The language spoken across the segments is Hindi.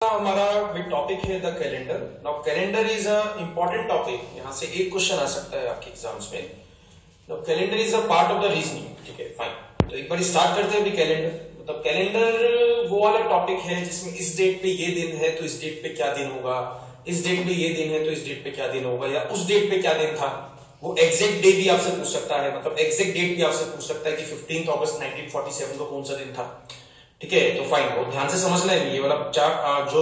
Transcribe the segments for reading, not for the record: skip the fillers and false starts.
हमारा टॉपिक है the calendar. Now calendar is a important topic. यहाँ से एक क्वेश्चन आ सकता है आपके एग्जाम्स में। Now calendar is a part of the reasoning. ठीक है, फाइन। तो एक बार स्टार्ट करते हैं अभी कैलेंडर। मतलब कैलेंडर वो वाला टॉपिक है जिसमें इस डेट पे ये दिन है तो इस डेट पे क्या दिन होगा, इस डेट पे ये दिन है तो इस डेट पे क्या दिन होगा, या उस डेट पे क्या दिन था। वो एग्जैक्ट डे भी आपसे पूछ सकता है, मतलब एग्जैक्ट डेट भी आपसे पूछ सकता है कि 15 अगस्त 1947 को कौन सा दिन था। ठीक है, तो फाइन, बहुत ध्यान से समझना है। ये वाला जो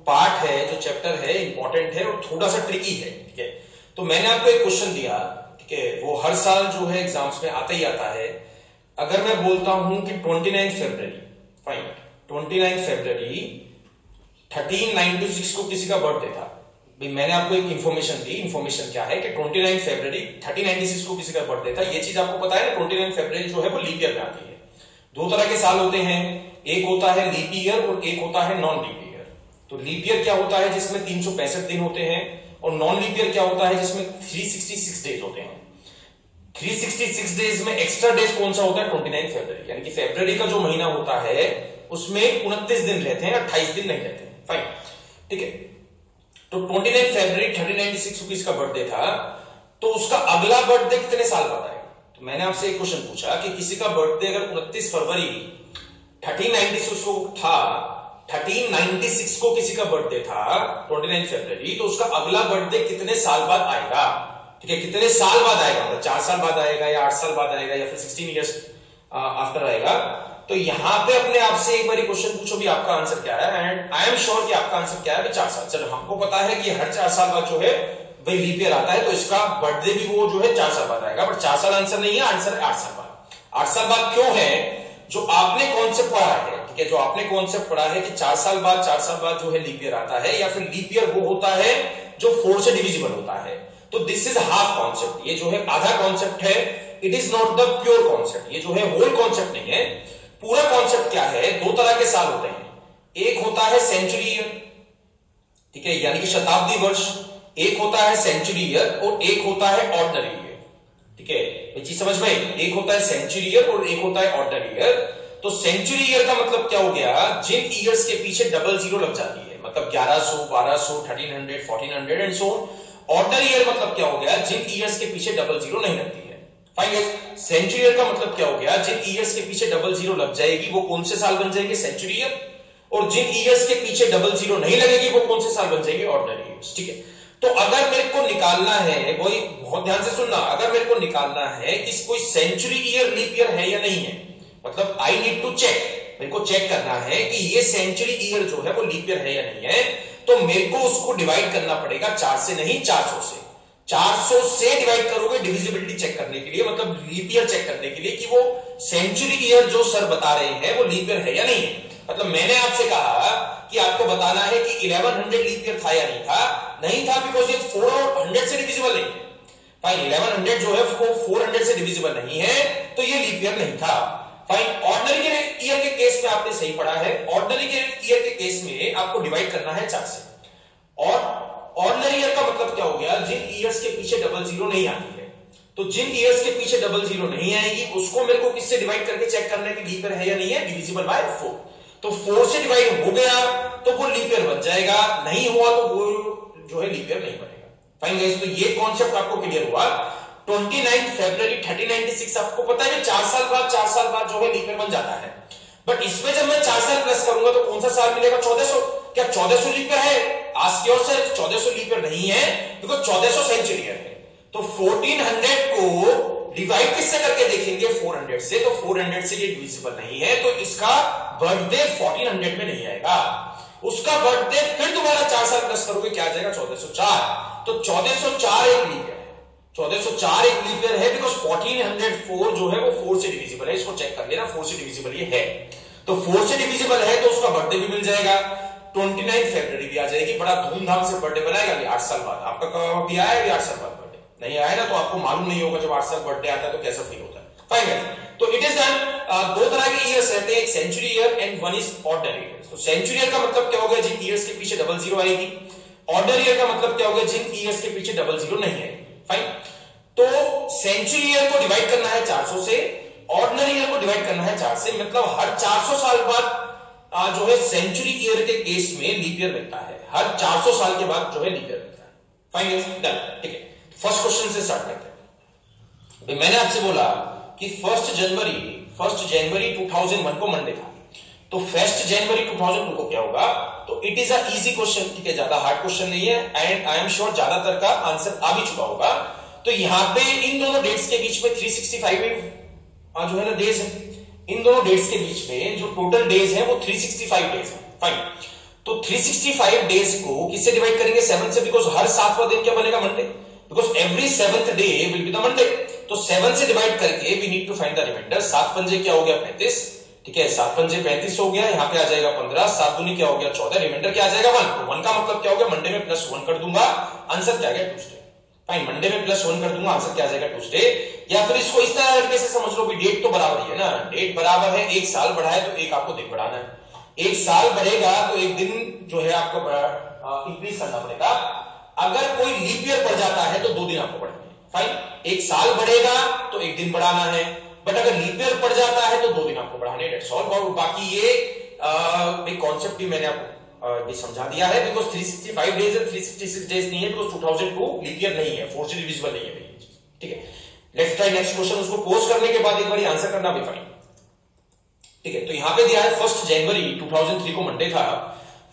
पार्ट है, जो चैप्टर है, इंपॉर्टेंट है और थोड़ा सा ट्रिकी है। ठीक है, तो मैंने आपको एक क्वेश्चन दिया। ठीक है, वो हर साल जो है एग्जाम्स में आता ही आता है। अगर मैं बोलता हूं कि 29 फरवरी, फाइन, 29 फरवरी 1396 को किसी का बर्थडे था। भाई मैंने आपको एक इंफॉर्मेशन दी। इंफॉर्मेशन क्या है कि 29 फरवरी 1396 को किसी का बर्थडे था। ये चीज आपको पता है ना। 29 फरवरी जो है वो लीप ईयर में आती है। दो तरह के साल होते हैं, एक होता है लीप ईयर और एक होता है नॉन लीप ईयर। तो लीप ईयर क्या होता है जिसमें 365 दिन होते हैं, और नॉन लीप ईयर क्या होता है जिसमें 366 डेज होते हैं। 366 डेज में एक्स्ट्रा डेज कौन सा होता है? 29 फरवरी। यानी कि फरवरी का जो महीना होता है उसमें 29 दिन रहते हैं, 28 दिन नहीं रहते हैं। फाइन, ठीक है। तो 29 फरवरी 1396 को किसका बर्थडे था, तो उसका अगला बर्थडे कितने साल बाद आएगा? तो मैंने आपसे एक क्वेश्चन पूछा कि किसी का बर्थडे अगर 29 फरवरी 1396 को था, 1396 को किसी का बर्थडे था 29 फरवरी, तो उसका अगला बर्थडे कितने साल बाद आएगा? ठीक है, कितने साल बाद आएगा? मतलब 4 साल बाद आएगा या 8 साल बाद आएगा या फिर 16 इयर्स आफ्टर आएगा। तो यहां पे अपने आप से एक बार क्वेश्चन पूछो भी आपका आंसर क्या है, एंड आई एम श्योर कि आपका आंसर क्या है? 4 साल। चलो, हमको पता है कि हर 4 साल बाद जो है भाई लीप ईयर आता है, तो इसका बर्थडे भी वो जो है 4 साल बाद आएगा। बट 4 साल आंसर नहीं है, आंसर है 8 साल बाद। 8 साल बाद क्यों है? जो आपने कॉन्सेप्ट पढ़ा है, ठीक है, जो आपने कॉन्सेप्ट पढ़ा है कि 4 साल बाद जो है लीप ईयर आता है, या फिर लीप ईयर वो होता है जो 4 से डिविजिबल होता है। तो दिस इज हाफ कॉन्सेप्ट। ये जो है आधा कॉन्सेप्ट है। It is not the pure concept. ये जो है होल कॉन्सेप्ट नहीं है। पूरा कॉन्सेप्ट क्या है? दो तरह के साल होते हैं। एक होता है सेंचुरी ईयर, ठीक है, यानी कि शताब्दी वर्ष। एक होता है सेंचुरी ईयर और एक होता है ऑर्डिनरी ईयर। ठीक है, ये चीज समझ में? एक होता है सेंचुरी ईयर और एक होता है ऑर्डिनरी ईयर। तो सेंचुरी ईयर का मतलब क्या हो गया? जिन ईयर्स के पीछे डबल जीरो लग जाती है, मतलब 1100, 1200, 1300, 1400 and so on. Ordinary year मतलब क्या हो गया? जिन ईयर्स के पीछे डबल जीरो नहीं लगती है। फाइन गाइस, सेंचुरी ईयर का मतलब क्या हो गया? जिन ईयर्स के पीछे डबल जीरो लग जाएगी वो कौन से साल बन जाएंगे? Century year. और जिन ईयर्स के पीछे डबल जीरो नहीं लगेगी वो कौन से साल बन जाएंगे? Ordinary years. ठीक है, तो अगर मेरे को निकालना है, वही बहुत ध्यान से सुनना, अगर मेरे को निकालना है कि कोई सेंचुरी ईयर लीप ईयर है या नहीं है, मतलब आई नीड टू चेक, मेरे को चेक करना है कि ये सेंचुरी ईयर जो है वो लीप ईयर है या नहीं है, तो मेरे को उसको डिवाइड करना पड़ेगा 4 से नहीं 400 से। 400 से डिवाइड करोगे डिविजिबिलिटी चेक करने के लिए, मतलब लीप ईयर चेक करने के लिए कि वो सेंचुरी ईयर जो सर बता रहे हैं वो लीप ईयर है या नहीं है। मतलब मैंने आपसे कहा कि आपको बताना है कि 1100 लीप ईयर था या नहीं था। नहीं था बिकॉज ये 4 और 100 से डिविजिबल नहीं है। फाइन, 1100 जो है वो 400 से डिविजिबल नहीं है, तो ये लीप ईयर नहीं था। फाइन, ऑर्डिनरी ईयर के केस में आपने सही पढ़ा है। ऑर्डिनरी ईयर के केस में आपको डिवाइड करना है 4 से। और ऑर्डिनरी ईयर का मतलब क्या हो गया? जिन ईयर्स के पीछे डबल जीरो नहीं आती है, तो जिन ईयर्स के पीछे डबल जीरो नहीं आएगी उसको मेरे को किससे डिवाइड करके चेक करना है कि लीप ईयर है या नहीं है? Divisible by 4। तो 4 से डिवाइड हो गया तो वो लीप ईयर बन जाएगा, नहीं हुआ तो वो जो है लीप ईयर नहीं बनेगा। फाइन गाइस, तो ये कॉन्सेप्ट आपको क्लियर हुआ। 29 फरवरी 1396 आपको पता है कि 4 साल बाद जो है लीप ईयर बन जाता है। बट इसमें जब मैं 4 साल प्लस करूंगा तो कौन सा साल मिलेगा? 1400। क्या 1400 लीप ईयर है? आस्क योरसेल्फ, 1400 लीप ईयर नहीं है, बिकॉज़ 1400 सेंचुरी ईयर है। तो 1400 को डिवाइड किससे करके देखेंगे? 400 से। तो 400 से ये डिविजिबल नहीं है, तो इसका बर्थडे 1400 में नहीं आएगा। उसका बर्थडे फिर दोबारा 4 साल प्लस करोगे, क्या आ जाएगा? 1404। तो 1404 एक लीप ईयर है। 1404 एक लीप ईयर है बिकॉज 1404 जो है वो 4 से डिविजिबल है। इसको चेक कर लेना, 4 से डिविजिबल ये है। तो 4 से डिविजिबल है तो उसका बर्थडे भी मिल जाएगा। 29 फरवरी भी आ जाएगी। बड़ा धूमधाम से बर्थडे बनाएगा अभी 8 साल बाद। आपका कब भी आया? अभी 8 साल बाद बर्थडे नहीं आया ना, तो आपको मालूम नहीं होगा जब 8 साल बर्थडे आता है तो कैसा फील होता है। फाइन, तो इट इज डन। दो तरह के ईयर्स रहते हैं, एक century year and one is ordinary year. तो सेंचुरी ईयर का मतलब क्या होगा? जिन ईयर्स के पीछे डबल जीरो आएगी। ऑर्डिनरी ईयर का मतलब क्या होगा? जिन ईयर्स के पीछे डबल जीरो नहीं आएगी। फाइन, तो सेंचुरी ईयर को डिवाइड करना है 400 से, ऑर्डिनरी ईयर को डिवाइड करना है 4 से। मतलब हर 400 साल बाद जो है सेंचुरी ईयर के केस में लीप ईयर मिलता है, हर 400 साल के बाद जो है लीप ईयर मिलता है। फाइन, डन, ठीक है। फर्स्ट क्वेश्चन से स्टार्ट करते हैं। मैंने आपसे बोला कि 1 जनवरी 2001 को मंडे था, तो 1 जनवरी 2002 को क्या होगा? तो it is a easy question, ठीक है, ज्यादा हार्ड क्वेश्चन नहीं है, एंड आई एम श्योर ज्यादातर का आंसर आ भी चुका होगा। तो यहां पे इन दोनों डेट्स के बीच में 365 जो है ना डेज है, इन दोनों डेट्स के बीच में जो टोटल डेज है वो 365 डेज है। फाइन, तो 365 डेज को किससे डिवाइड करेंगे? 7 से, बिकॉज हर 7वां दिन क्या बनेगा? Monday, because every 7th day will be the Monday. तो 7 से डिवाइड करके we need to find the reminder. 7 पंजे क्या हो गया? 35, ठीक है, 7 पंजे 35 हो गया, यहाँ पे आ जाएगा 15, 7 दूनी क्या हो गया? 14, रिमाइंडर क्या आ जाएगा? 1। तो 1 का मतलब क्या हो गया? मंडे में +1 कर दूंगा, आंसर क्या आ गया? ट्यूसडे। फाइन, मंडे में +1 कर दूंगा, आंसर क्या आ जाएगा? ट्यूसडे। या फिर इसको इस तरह से समझ लो भी डेट तो बराबर ही है ना, डेट बराबर है, एक साल बढ़ा है तो एक आपको दिन बढ़ाना है, एक साल बढ़ेगा तो एक दिन जो है आपको इंक्रीज करना पड़ेगा। अगर कोई लीप ईयर पड़ जाता है तो 2 दिन आपको बढ़ाने हैं। फाइन, एक साल बढ़ेगा तो एक दिन बढ़ाना है, बट अगर लीप ईयर पड़ जाता है तो 2 दिन आपको बढ़ाने, डेट्स ऑल। और बाकी ये कॉन्सेप्ट भी मैंने आपको ये समझा दिया है, बिकॉज 365 डेज है, 366 डेज नहीं है, बिकॉज 2002 लीप ईयर नहीं है, 4 से डिविजिबल नहीं है, ठीक है। Let's try next question. उसको पोस्ट करने के बाद एक बार आंसर करना भी फाइन, ठीक है। तो यहां पे दिया है 1 जनवरी 2003 को मंडे था,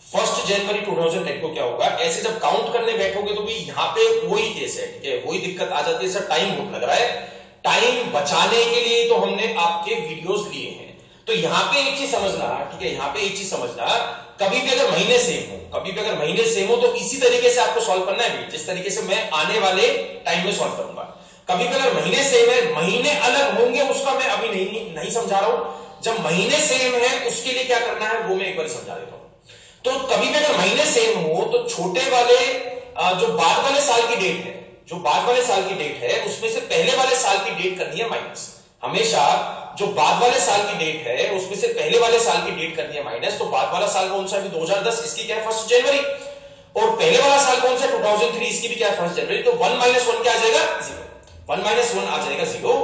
1 जनवरी 2010 को क्या होगा? ऐसे जब काउंट करने बैठोगे तो भी यहां पे वही केस है, ठीक है, वही दिक्कत आ जाती है। सर टाइम बहुत लग रहा है, टाइम बचाने के लिए तो हमने आपके वीडियोस लिए हैं। तो यहां पे एक चीज समझना, ठीक है, यहां पे एक चीज समझना, कभी भी अगर महीने सेम हो तो इसी तरीके से आपको सॉल्व करना है, जिस तरीके से मैं आने वाले टाइम में सॉल्व करूंगा। कभी भी अगर महीने सेम है, महीने अलग होंगे, उसका मैं अभी नहीं समझा रहा हूं। जब महीने सेम है उसके लिए क्या करना है वो मैं एक बार समझा देता हूं। तो कभी भी अगर महीने सेम हो तो छोटे वाले जो बाद वाले साल की डेट है, जो बाद वाले साल की डेट है उसमें से पहले वाले साल की डेट करनी है माइनस। हमेशा जो बाद वाले साल की डेट है उसमें से पहले वाले साल की डेट करनी है माइनस। तो बाद वाला साल कौन सा है? 2010, इसकी क्या है? 1 जनवरी। और पहले वाला साल कौन सा है? 2003, इसकी भी क्या है? 1 जनवरी। तो 1 - 1 क्या आ जाएगा? 0। 1 - 1 आ जाएगा 0।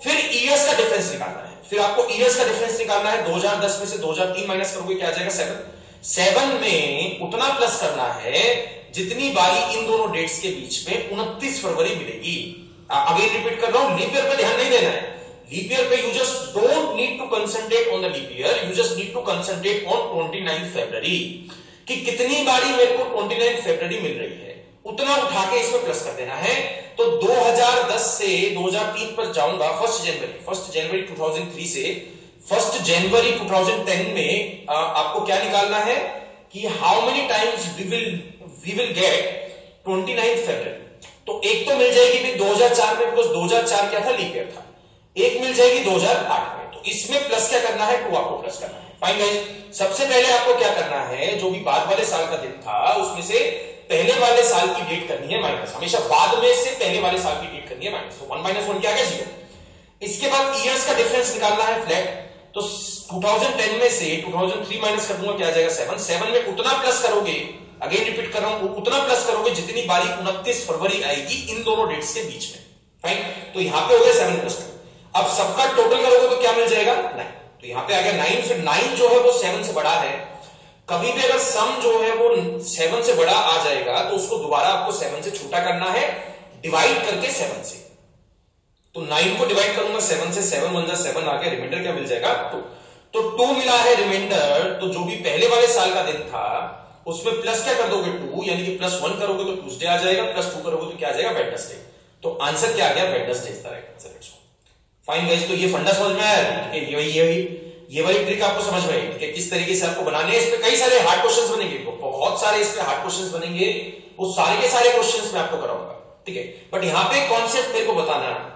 फिर ईयर्स का डिफरेंस निकालना है, फिर आपको ईयर्स का डिफरेंस निकालना है। 2010 में से 2003 माइनस करोगे क्या आ जाएगा? 7। 7 में उतना प्लस करना है जितनी बारी इन दोनों डेट्स के बीच में 29 फरवरी मिलेगी। अगेन रिपीट कर रहा हूं, लीप ईयर पे ध्यान नहीं देना है। लीप ईयर पे you just don't need to concentrate on the leap year, you just need to concentrate on 29 February, कि कितनी बारी मेरे को 29 फरवरी मिल रही है, उतना उठा के इसमें प्लस कर देना है। तो 2010 से 2003 पर जाऊंगा, 1 जनवरी 2003 से 1 जनवरी 2010 में आपको क्या निकालना है कि how many times we will get 29 February. तो एक तो मिल जाएगी भी 2004 में, बिकॉज 2004 क्या था? लीप ईयर था। एक मिल जाएगी 2008 में, तो इसमें प्लस क्या करना है? 2 आपको प्लस करना है। फाइन गाइस, सबसे पहले आपको क्या करना है, जो भी बाद वाले साल का दिन था उसमें से पहले वाले साल की डेट करनी है माइनस। हमेशा बाद में से पहले वाले साल की डेट करनी है माइनस। तो 1 - 1 क्या आ गया? 0। इसके बाद ईयर्स का डिफरेंस निकालना है फ्लैट। तो 2010 में से 2003 माइनस कर दूंगा, क्या आ जाएगा? 7। 7 में उतना प्लस करोगे, अगेन रिपीट कर रहा हूं, उतना प्लस करोगे जितनी बारी 29 फरवरी आएगी इन दोनों डेट्स के बीच में। फाइन, तो यहां पे हो गया 7 + 2। अब सबका टोटल करोगे तो क्या मिल जाएगा? 9। तो यहां पे आ गया 9। फिर 9 जो है वो 7 से बड़ा है। कभी भी अगर सम जो है वो 7 से बड़ा आ जाएगा तो उसको दोबारा आपको 7 से छोटा करना है, डिवाइड करके 7 से। तो 9 को डिवाइड करूंगा 7 से, 7 × 1 = 7 आ गया, रिमाइंडर क्या मिल जाएगा? 2। तो 2 मिला है रिमाइंडर। तो जो भी पहले वाले साल का दिन था उसमें प्लस क्या कर दोगे? 2, यानी कि +1 करोगे तो ट्यूसडे आ जाएगा, +2 करोगे तो क्या आ जाएगा? वेडनेसडे। तो आंसर क्या आ गया? Wednesday is the right answer. Fine guys, तो ये फंडा समझ में आया, ठीक है। ये वाली ट्रिक आपको समझ में आई, ठीक है, किस तरीके से आपको बनाने हैं। इस पे कई सारे हार्ड क्वेश्चंस बनेंगे, बहुत सारे इस पे हार्ड क्वेश्चंस बनेंगे, वो सारे के सारे क्वेश्चंस मैं आपको कराऊंगा, ठीक है। बट यहां पे कॉन्सेप्ट मेरे को बताना है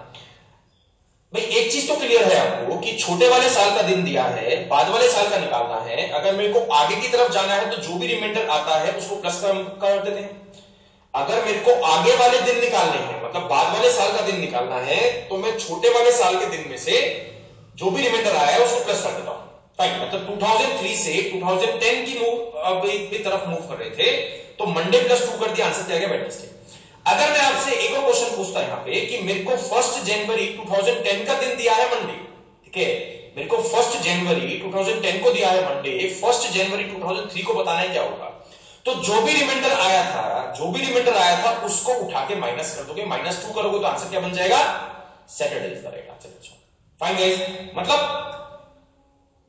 भाई, एक चीज तो क्लियर है आपको कि छोटे वाले साल का दिन दिया है, बाद वाले साल का निकालना है। अगर मेरे को आगे की तरफ जाना है तो जो भी रिमाइंडर आता है उसको प्लस कर देते हैं। अगर मेरे को आगे वाले दिन निकालने हैं, मतलब बाद वाले साल का दिन निकालना है, तो मैं छोटे वाले साल के दिन में से जो भी रिमाइंडर आया है उसको प्लस कर देता हूं। फाइन, मतलब 2003 से 2010 की तरफ मूव कर रहे थे, तो मंडे +2 कर दिया, आंसर क्या गया? वेडनेसडे। अगर मैं आपसे एक और क्वेश्चन पूछता यहां पे कि मेरे को 1 जनवरी 2010 का दिन दिया है मंडे, ठीक है, मेरे को 1 जनवरी 2010 को दिया है मंडे, 1 जनवरी 2003 को बताना है क्या होगा। तो जो भी रिमाइंडर आया था उसको उठा के माइनस कर दोगे, -2 करोगे तो आंसर क्या बन जाएगा, Saturday is the right answer. Fine guys, मतलब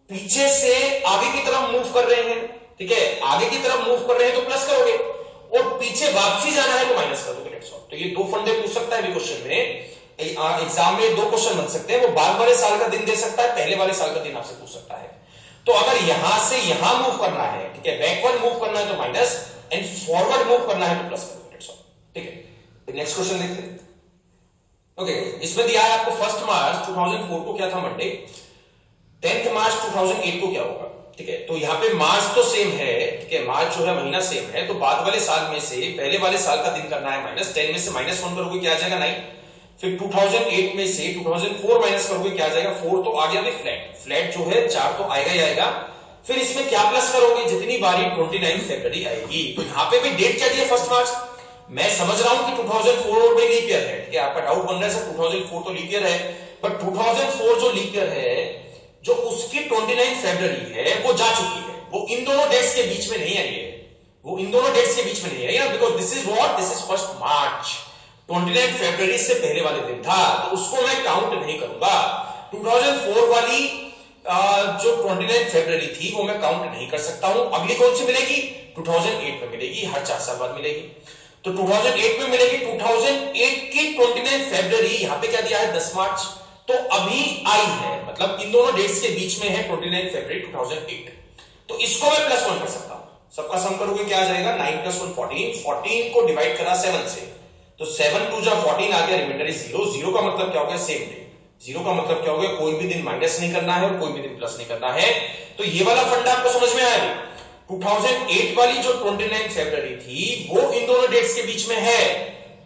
पीछे से आगे की तरफ मूव कर रहे हैं, ठीक है, आगे की तरफ मूव कर रहे हैं तो प्लस करोगे, और पीछे वापसी जाना है तो माइनस कर दोगे। तो ये 2 फंडे पूछ सकता है क्वेश्चन में, एग्जाम में 2 क्वेश्चन बन सकते हैं। वो बाद वाले साल का दिन दे सकता है, पहले वाले साल का दिन आपसे पूछ सकता है। तो अगर यहां से यहां मूव करना है, ठीक है, बैकवर्ड मूव करना है तो माइनस, एंड फॉरवर्ड मूव करना है तो प्लस करोगे। ठीक है, नेक्स्ट क्वेश्चन देखते हैं। ओके, इसमें दिया है आपको 1 मार्च 2004 को क्या था मंडे, 10 मार्च 2008 को क्या होगा। ठीक है, तो यहाँ पे मार्च तो सेम है, ठीक है, मार्च जो है महीना सेम है, तो बाद वाले साल में से पहले वाले साल का दिन करना है माइनस, 10 में से -1 करोगे क्या आ जाएगा 9, फिर 2008 में से 2004 माइनस करोगे क्या आ जाएगा 4, तो आ गया भी फ्लैट जो है 4 तो आएगा ही आएगा। फिर इसमें क्या प्लस करोगे, जितनी बारी 29 फरवरी आएगी। तो यहाँ पे भी डेट क्या दिया 1 मार्च, मैं समझ रहा हूं कि 2004 में लीप ईयर है, ठीक है, आपका डाउट बन रहा है सर 2004 तो लीप ईयर है, बट 2004 जो लीप ईयर है, जो उसकी 29 फरवरी है वो जा चुकी है, वो इन दोनों डेट्स के बीच में नहीं आई है, वो इन दोनों डेट्स के बीच में नहीं आई है, बिकॉज दिस इज 1 मार्च, 29 फरवरी से पहले वाले दिन था, तो उसको मैं काउंट नहीं करूंगा। 2004 वाली जो 29 फरवरी थी वो मैं काउंट नहीं कर सकता हूं। अगली कौन सी मिलेगी, 2008 में मिलेगी, हर 4 साल बाद मिलेगी, तो 2008 में मिलेगी। 2008 की 29 फरवरी यहां पे क्या दिया है 10 मार्च, तो अभी आई है, मतलब इन दोनों डेट्स के बीच में है 29 फरवरी 2008, तो इसको मैं +1 कर सकता हूं। सबका सम करोगे क्या आ जाएगा, 9 + 1 14, 14 को डिवाइड करा 7 से, तो 7 2 जा 14 आ गया, रिमाइंडर इज 0, 0 का मतलब क्या हो गया सेम डे, 0 का मतलब क्या हो गया कोई भी दिन माइनस नहीं करना है और कोई भी दिन प्लस नहीं करना है। तो ये वाला फंडा आपको समझ में आया। 2008 वाली जो 29 फरवरी थी वो इन दोनों डेट्स के बीच में है,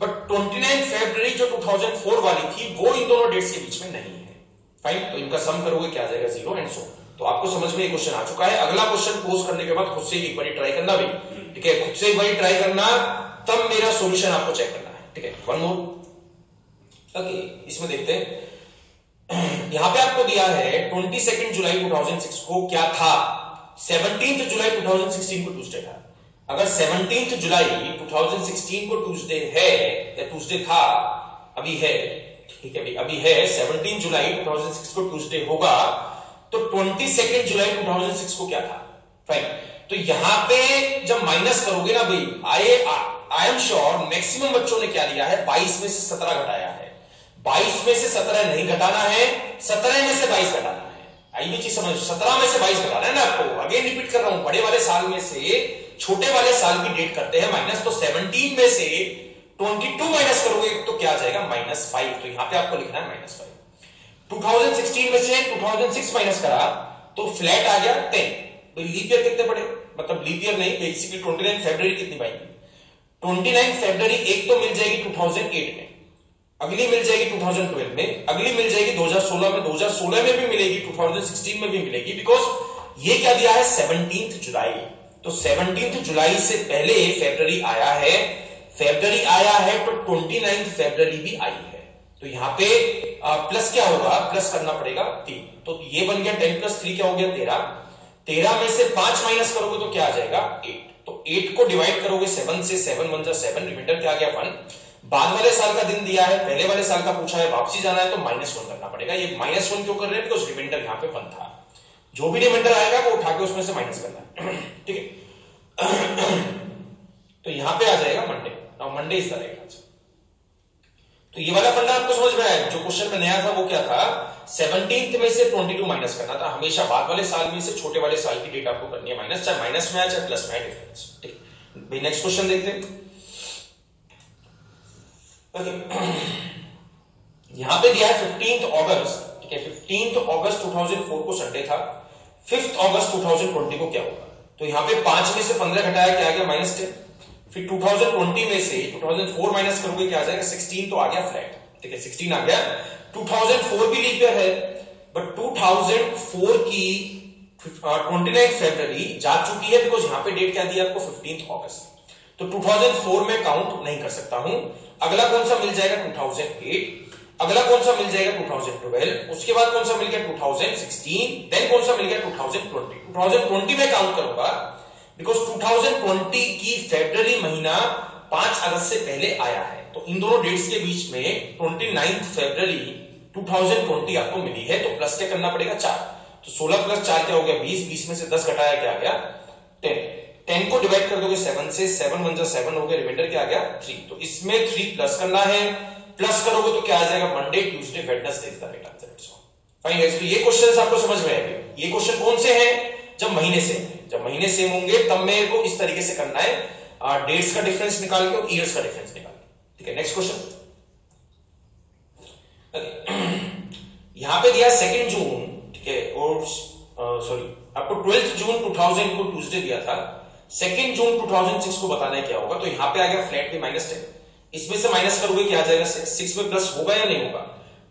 बट 29 फरवरी जो 2004 वाली थी वो इन दोनों डेट्स के बीच में नहीं है। फाइन, तो इनका सम करोगे क्या आ जाएगा 0 एंड सो। तो आपको समझ में ये क्वेश्चन आ चुका है। अगला क्वेश्चन पोस्ट करने के बाद खुद से एक बार ट्राई करना भी, ठीक है, खुद से एक बार ट्राई करना, तब मेरा सॉल्यूशन आपको चेक करना है, ठीक है। वन मोर, ओके, इसमें देखते हैं। यहां पे आपको दिया है 22 जुलाई 2006 को क्या था, 17 जुलाई 2016 को ट्यूसडे था। अगर 17 जुलाई 2016 को ट्यूसडे है या ट्यूसडे था, अभी है, ठीक है भाई, अभी है, 17 जुलाई 2006 को ट्यूसडे होगा, तो 22 जुलाई 2006 को क्या था। फाइन, तो यहां पे जब माइनस करोगे ना भाई, आई एम श्योर मैक्सिमम बच्चों ने क्या लिया है, 22 में से 17 घटाया है। 22 में से 17 नहीं घटाना है, 17 में से 22 घटाना है। आई भी चीज समझ, 17 में से 22 घटाना है ना आपको। अगेन रिपीट कर रहा हूं, बड़े वाले साल में से छोटे वाले साल की डेट करते हैं माइनस, तो 17 में से 22 माइनस करोगे तो क्या आ जाएगा -5, तो यहां पे आपको लिखना है -5। 2016 में से 2006 माइनस करा तो फ्लैट आ गया 10। तो लीप ईयर कितने पड़े, मतलब लीप ईयर नहीं, बेसिकली 29 फरवरी कितनी पाएंगे, 29 फरवरी एक तो मिल जाएगी 2008 में, अगली मिल जाएगी 2012 में, अगली मिल जाएगी 2016 में, 2016 में भी मिलेगी, 2016 में भी मिलेगी, बिकॉज ये क्या दिया है 17 जुलाई, तो 17 जुलाई से पहले फरवरी आया है, फरवरी आया है तो 29 फरवरी भी आई है। तो यहां पे प्लस क्या होगा, प्लस करना पड़ेगा 3, तो ये बन गया 10 + 3 क्या हो गया 13, 13 में से 5 माइनस करोगे तो क्या आ जाएगा 8, तो 8 को डिवाइड करोगे 7 से, 7 1 जा 7, रिमाइंडर क्या आ गया 1। बाद वाले साल का दिन दिया है, पहले वाले साल का पूछा है, वापसी जाना है तो -1 करना पड़ेगा। ये -1 क्यों कर रहे हैं, बिकॉज रिमाइंडर यहां पे 1 था, जो भी रिमाइंडर आएगा वो उठा के उसमें से माइनस करना है, ठीक है। तो यहां पे आ जाएगा Monday, now Monday is the right answer. तो ये वाला फंडा आपको समझ में आया। जो क्वेश्चन में नया था वो क्या था, 17 में से 22 माइनस करना था। हमेशा बाद वाले साल में से छोटे वाले साल की डेट आपको करनी है माइनस, चाहे माइनस में आए चाहे प्लस में आए, डिफरेंस, ठीक है। नेक्स्ट क्वेश्चन देखते हैं। यहां पे दिया है 15 अगस्त, ठीक है, 15 अगस्त 2004 को संडे था, 5 अगस्त 2020 को क्या होगा। तो यहां पे 5 में से 15 घटाया क्या आ गया -10, फिर 2020 में से 2004 माइनस करोगे क्या आ जाएगा 16, तो आ गया फ्लैट, ठीक है, 16 आ गया। 2004 भी लीप ईयर है, बट 2004 की 29 फरवरी जा चुकी है, बिकॉज यहां पे डेट क्या दिया आपको 15 अगस्त, तो 2004 में काउंट नहीं कर सकता हूं। अगला कौन सा मिल जाएगा 2008, अगला कौन सा मिल जाएगा 2012, उसके बाद कौन सा मिल गया 2016, देन कौन सा मिल गया 2020। 2020 में काउंट करूंगा बिकॉज 2020 की फरवरी महीना 5 अगस्त से पहले आया है, तो इन दोनों डेट्स के बीच में 29 फरवरी 2020 आपको मिली है, तो प्लस क्या करना पड़ेगा 4, तो 16 प्लस 4 क्या हो गया 20, 20 में से 10 घटाया क्या आ गया 10, 10 को डिवाइड कर दोगे 7 से, 7 1 जा 7 हो गया, रिमाइंडर क्या आ गया 3, तो इसमें 3 प्लस करना है, प्लस करोगे तो क्या आ जाएगा Monday Tuesday Wednesday is the right answer. It's fine guys, तो ये क्वेश्चंस आपको समझ में आएंगे। ये क्वेश्चन कौन से हैं, जब महीने सेम है, जब महीने सेम होंगे तब मेरे को इस तरीके से करना है, डेट्स का डिफरेंस निकाल के और ईयर्स का डिफरेंस निकाल के। ठीक है, नेक्स्ट क्वेश्चन। यहां पे दिया 2 जून, ठीक है, और सॉरी आपको 12 जून 2000 को ट्यूसडे दिया था, 2 जून 2006 को बताना है क्या होगा, तो यहां पे आ गया फ्लैट पे -10, इसमें से माइनस करोगे क्या आ जाएगा 6 में प्लस होगा या नहीं होगा।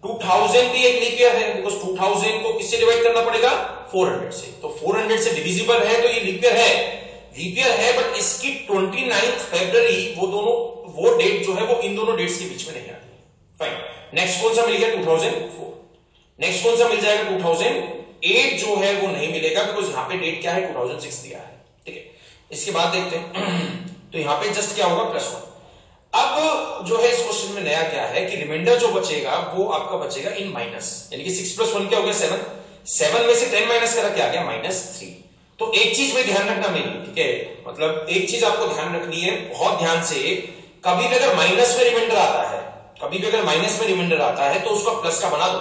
2000 भी एक लीप ईयर है, बिकॉज 2000 को किससे डिवाइड करना पड़ेगा 400 से, तो 400 से डिविजिबल है, तो ये लीप ईयर है, लीप ईयर है, बट इसकी 29 फरवरी वो डेट जो है वो इन दोनों डेट्स के बीच में नहीं आती है। फाइन, नेक्स्ट कौन सा मिल गया 2004, नेक्स्ट कौन सा मिल जाएगा 2008 जो है वो नहीं मिलेगा, बिकॉज यहां पे डेट क्या है 2006 दिया है। ठीक है, इसके बाद देखते हैं तो यहां पे जस्ट क्या होगा +1। अब जो है इस क्वेश्चन में नया क्या है कि रिमाइंडर जो बचेगा वो आपका बचेगा इन माइनस, यानी कि 6 + 1 क्या हो गया 7, 7 में से 10 माइनस करा क्या आ गया -3। तो एक चीज में ध्यान रखना मेरी, ठीक है, मतलब एक चीज आपको ध्यान रखनी है बहुत ध्यान से, कभी भी अगर माइनस में रिमाइंडर आता है, कभी भी अगर माइनस में रिमाइंडर आता है तो उसको प्लस का बना दो,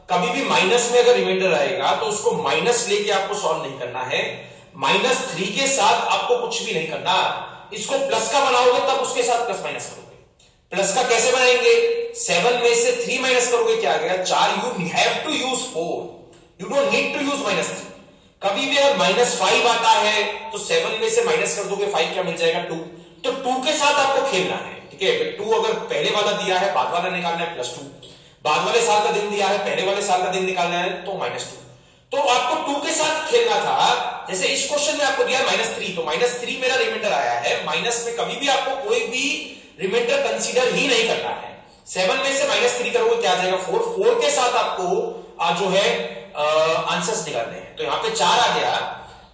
कभी भी माइनस में अगर रिमाइंडर आएगा तो उसको माइनस लेके आपको सॉल्व नहीं करना है, -3 के साथ आपको कुछ भी नहीं करना, इसको प्लस का बनाओगे तब उसके साथ प्लस माइनस करोगे। प्लस का कैसे बनाएंगे, 7 में से 3 माइनस करोगे क्या आ गया 4, you have to use 4, you don't need to use -3। कभी भी अगर -5 आता है तो 7 में से माइनस कर दोगे 5 क्या मिल जाएगा 2, तो 2 के साथ आपको खेलना है। ठीक है, 2 अगर पहले वाला दिया है बाद वाला निकालना है +2, बाद वाले साल का दिन दिया है पहले वाले साल का दिन निकालना है तो -2, तो आपको 2 के साथ खेलना था। जैसे इस क्वेश्चन में आपको दिया -3, तो -3 मेरा रिमाइंडर आया है, माइनस में कभी भी आपको कोई भी रिमाइंडर कंसीडर ही नहीं करना है। 7 में से -3 करोगे क्या आ जाएगा 4, 4 के साथ आपको जो है आंसर्स निकालने हैं, तो यहां पे 4 आ गया,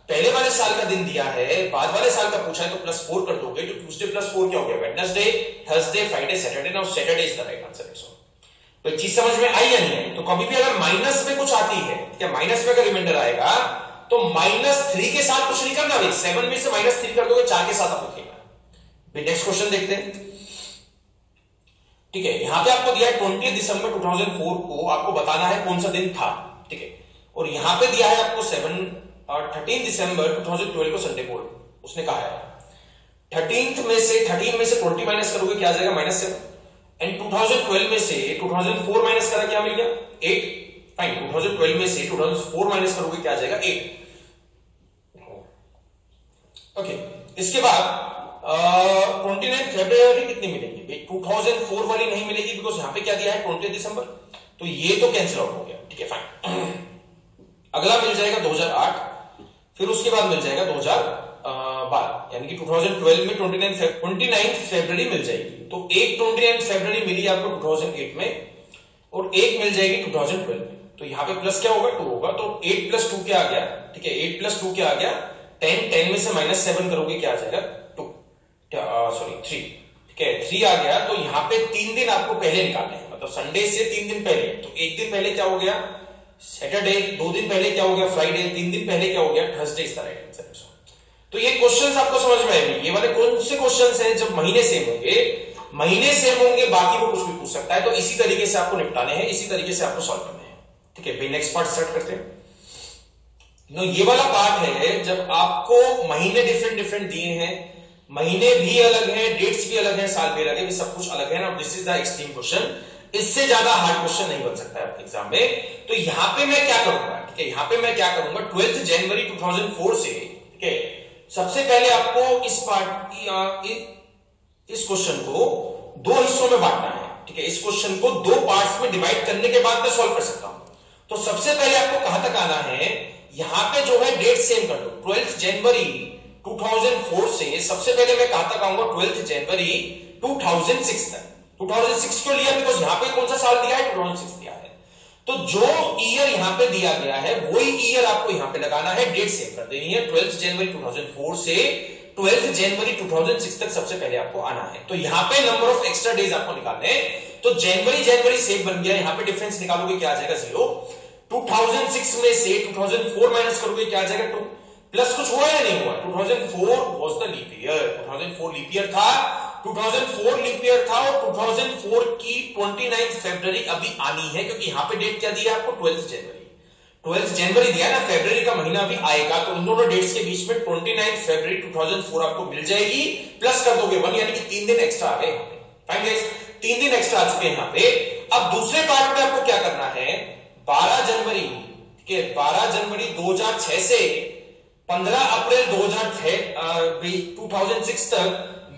पहले वाले साल का दिन दिया है, बाद वाले साल का पूछा है तो +4 कर दोगे, तो ट्यूसडे +4 क्या हो गया Wednesday, Thursday, Friday, Saturday, now Saturday is the right answer. तो एक चीज समझ में आई या नहीं आई, तो कभी भी अगर माइनस में कुछ आती है, क्या माइनस में अगर रिमाइंडर आएगा तो -3 के साथ कुछ नहीं करना भाई, 7 में से -3 कर दोगे 4 के साथ आपको खेलना। नेक्स्ट क्वेश्चन देखते हैं। ठीक है, यहां पे आपको दिया है 20 दिसंबर 2004 को आपको बताना है कौन सा दिन था। ठीक है, और यहां पे दिया है आपको 13 दिसंबर 2012 को संडे को उसने कहा है, 13 में से 20 माइनस करोगे क्या आ जाएगा -7, एंड 2012 में से 2004 माइनस करा क्या मिल गया 8। फाइन, 2012 में से 2004 माइनस करोगे क्या आ जाएगा 8। ओके, इसके बाद 29 फरवरी कितनी मिलेगी, 2004 वाली नहीं मिलेगी, बिकॉज यहां पे क्या दिया है 20 दिसंबर, तो ये तो कैंसिल आउट हो गया। ठीक है, फाइन, अगला मिल जाएगा 2008, फिर उसके बाद मिल जाएगा 2012, यानी कि 2012 में 29 फरवरी मिल जाएगी, तो एक 29 फरवरी मिली आपको 2008 में और एक मिल जाएगी 2012 में, तो यहां पे प्लस क्या होगा 2 होगा, तो 8 + 2 क्या आ गया। ठीक है, 8 + 2 क्या आ गया 10, 10 में से -7 करोगे क्या आ जाएगा 2, सॉरी 3। ठीक है, 3 आ गया, तो यहां पे 3 दिन आपको पहले निकालने हैं, मतलब संडे से 3 दिन पहले, तो एक दिन पहले क्या हो गया सैटरडे, 2 दिन पहले क्या हो गया फ्राइडे, 3 दिन पहले क्या हो गया Thursday is the right answer. तो ये क्वेश्चंस आपको समझ में आएंगे, ये वाले कौन से क्वेश्चंस हैं जब महीने सेम होंगे, महीने सेम होंगे बाकी वो कुछ भी पूछ सकता है, तो इसी तरीके से आपको निपटाने हैं, इसी तरीके से आपको सॉल्व करने हैं। ठीक है भाई, नेक्स्ट पार्ट स्टार्ट करते हैं। नो, ये वाला पार्ट है जब आपको महीने डिफरेंट दिए हैं, महीने भी अलग हैं, डेट्स भी अलग हैं, साल भी अलग है, सब कुछ अलग है ना। This is the extreme question, इससे ज्यादा हार्ड क्वेश्चन नहीं बन सकता है आपके एग्जाम में। तो यहां पे मैं क्या करूंगा, ठीक है, यहां पे मैं क्या करूंगा 12 जनवरी 2004 से, ठीक है, सबसे पहले आपको इस क्वेश्चन को 2 हिस्सों में बांटना है। ठीक है, इस क्वेश्चन को 2 पार्ट्स में डिवाइड करने के बाद मैं सॉल्व कर सकता हूं। तो सबसे पहले आपको कहां तक आना है, यहां पे जो है डेट सेम कर दो, 12 जनवरी 2004 से सबसे पहले मैं कहां तक आऊंगा 12 जनवरी 2006 तक। 2006 क्यों लिया? बिकॉज यहां पे कौन सा साल दिया है? 2006 दिया है। तो जो ईयर यहां पे दिया गया है वही ईयर आपको यहां पे लगाना है, डेट सेव कर देनी है। 12 जनवरी 2004 से 12 जनवरी 2006 तक सबसे पहले आपको आना है। तो यहां पे नंबर ऑफ एक्स्ट्रा डेज आपको निकालने हैं। तो जनवरी सेव बन गया, यहां पे डिफरेंस निकालोगे क्या आ जाएगा? 0। 2006 में से 2004 माइनस करोगे क्या आ जाएगा? 2। प्लस कुछ हुआ या नहीं हुआ? 2004 was the leap year, 2004 leap year था, 2004 लीप ईयर था और 2004 की 29 फरवरी अभी आनी है, क्योंकि यहां पे डेट क्या दिया आपको? 12 जनवरी। 12 जनवरी दिया ना, फरवरी का महीना भी आएगा, तो इन दोनों डेट्स के बीच में 29 फरवरी 2004 आपको मिल जाएगी, प्लस कर दोगे 1, यानी कि 3 दिन एक्स्ट्रा आ गए। फाइन गाइस, 3 दिन एक्स्ट्रा आ चुके हैं यहां पे। अब दूसरे पार्ट में आपको क्या करना है? 12 जनवरी, ठीक है, 12 जनवरी 2006 से 15 अप्रैल 2006 तक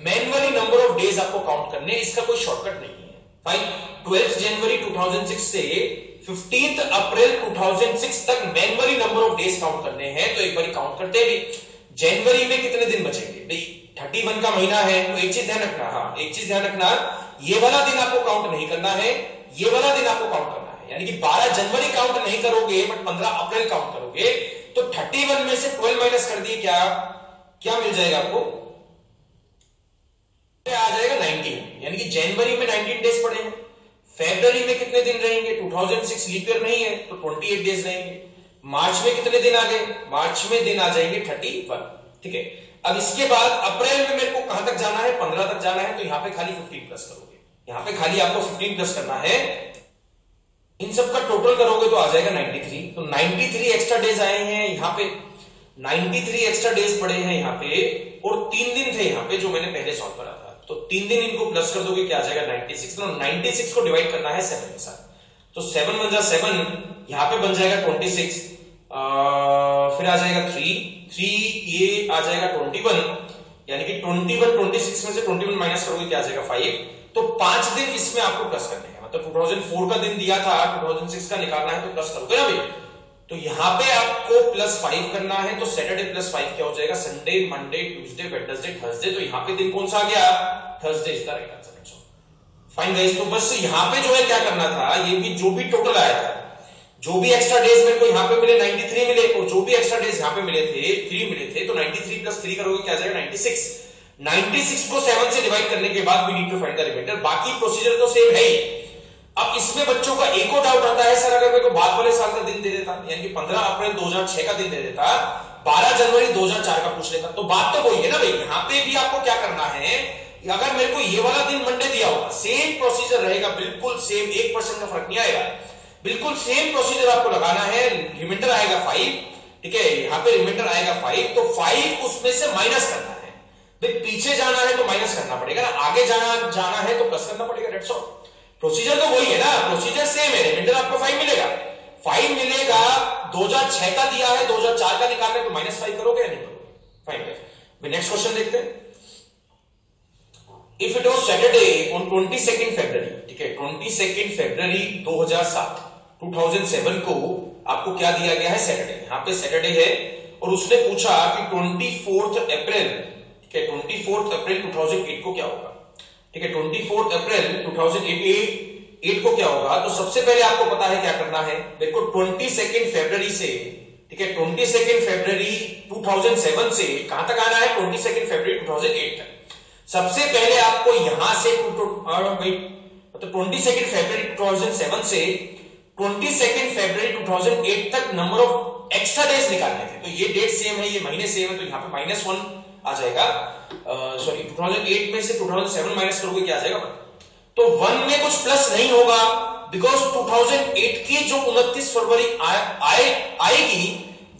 मैन्युअली नंबर ऑफ डेज आपको काउंट करने, इसका कोई शॉर्टकट नहीं है। फाइन, 12 जनवरी 2006 से 15 अप्रैल 2006 तक manually number of days count करने हैं। तो एक बार काउंट करते हैं भी, जनवरी में कितने दिन बचेंगे भाई? 31 का महीना है, तो एक चीज ध्यान रखना, हाँ एक चीज ध्यान रखना, ये वाला दिन आपको काउंट नहीं करना है, ये वाला दिन आपको काउंट करना है। यानी कि 12 जनवरी काउंट नहीं करोगे बट 15 अप्रैल काउंट करोगे, तो 31 में से 12 माइनस कर दिए, क्या मिल जाएगा आपको? आ जाएगा 19, यानी कि जनवरी में 19 डेज पड़े हैं। फरवरी में कितने दिन रहेंगे? 2006 लीप ईयर नहीं है तो 28 डेज रहेंगे। मार्च में कितने दिन आ गए? मार्च में दिन आ जाएंगे 31, ठीक है। अब इसके बाद अप्रैल में मेरे को कहां तक जाना है? 15 तक जाना है, तो यहां पे खाली 15 प्लस करोगे, यहां पे खाली आपको 15 प्लस करना है। इन सब का टोटल करोगे तो आ जाएगा 93। तो 93 एक्स्ट्रा डेज आए हैं यहां पे, 93 एक्स्ट्रा डेज पड़े हैं यहां पे, और 3 दिन थे यहां पे जो मैंने पहले सॉल्व करा था। तो 3 दिन इनको प्लस कर दोगे क्या आ जाएगा? 96। तो 96 को डिवाइड करना है 7 के साथ, तो 7 × 7 यहां पे बन जाएगा 26, फिर आ जाएगा 3, ये आ जाएगा 21, यानी कि 21 26 में से 21 माइनस करोगे क्या आ जाएगा? 5। तो 5 दिन इसमें आपको प्लस करने हैं, मतलब 2004 का दिन दिया था, 2006 का निकालना है, तो प्लस करोगे ना भाई। तो यहां पे आपको +5 करना है, तो सैटरडे +5 क्या हो जाएगा? Sunday, Monday, Tuesday, Wednesday, Thursday. तो यहां पे दिन कौन सा आ गया? Thursday is the right answer. Fine guys, तो बस यहां पे जो है क्या करना था, ये भी जो भी टोटल आया था, जो भी एक्स्ट्रा डेज मेरे को यहां पे मिले 93 मिले, और जो भी एक्स्ट्रा डेज यहां पे मिले थे 3 मिले थे, तो 93 + 3 करोगे क्या आ जाएगा? 96। 96 को 7 से डिवाइड करने के बाद we need to find the reminder. बाकी प्रोसीजर तो सेम है ही। अब इसमें बच्चों का एक और डाउट आता है, सर अगर मेरे को बाद वाले साल का दिन दे देता, यानी कि 15 अप्रैल 2006 का दिन दे देता, 12 जनवरी 2004 का पूछ लेता, तो बात तो वही है ना भाई। यहां पे भी आपको क्या करना है, अगर मेरे को ये वाला दिन मंडे दिया होगा, सेम प्रोसीजर रहेगा, बिल्कुल सेम, 1% का फर्क नहीं आएगा, बिल्कुल सेम प्रोसीजर आपको लगाना है। रिमाइंडर आएगा 5, ठीक है, यहां पे रिमाइंडर आएगा 5, तो 5 उसमें से माइनस करना है भाई। पीछे जाना है तो माइनस करना पड़ेगा ना, आगे जाना है तो प्लस करना पड़ेगा, दैट्स ऑल। प्रोसीजर तो वही है ना, प्रोसीजर सेम है। रिमाइंडर आपको 5 मिलेगा, 5 मिलेगा, 2006 का दिया है, 2004 का निकालना है, तो -5 करोगे या नहीं करोगे? फाइन। नेक्स्ट क्वेश्चन देखते हैं। If it was Saturday on 22 फरवरी, ठीक है, 22 फरवरी 2007 को आपको क्या दिया गया है? सैटरडे। यहां पे सैटरडे है, और उसने पूछा कि 24 अप्रैल, ठीक है, 24 अप्रैल 2008 को क्या होगा? ठीक है, 24 अप्रैल 2008 को क्या होगा? तो सबसे पहले आपको पता है क्या करना है मेरे को, 22 फरवरी से, ठीक है, 22 फरवरी 2007 से कहां तक आना है? 22 फरवरी 2008 तक। सबसे पहले आपको यहां से मतलब 22 फरवरी 2007 से 22 फरवरी 2008 तक नंबर ऑफ एक्स्ट्रा डेज निकालने थे। तो ये डेट सेम है, ये महीने सेम है, तो यहां पे -1 आ जाएगा। सॉरी, 2008 में से 2007 माइनस करोगे क्या आ जाएगा? तो 1 में कुछ प्लस नहीं होगा, बिकॉज 2008 की जो 29 फरवरी आएगी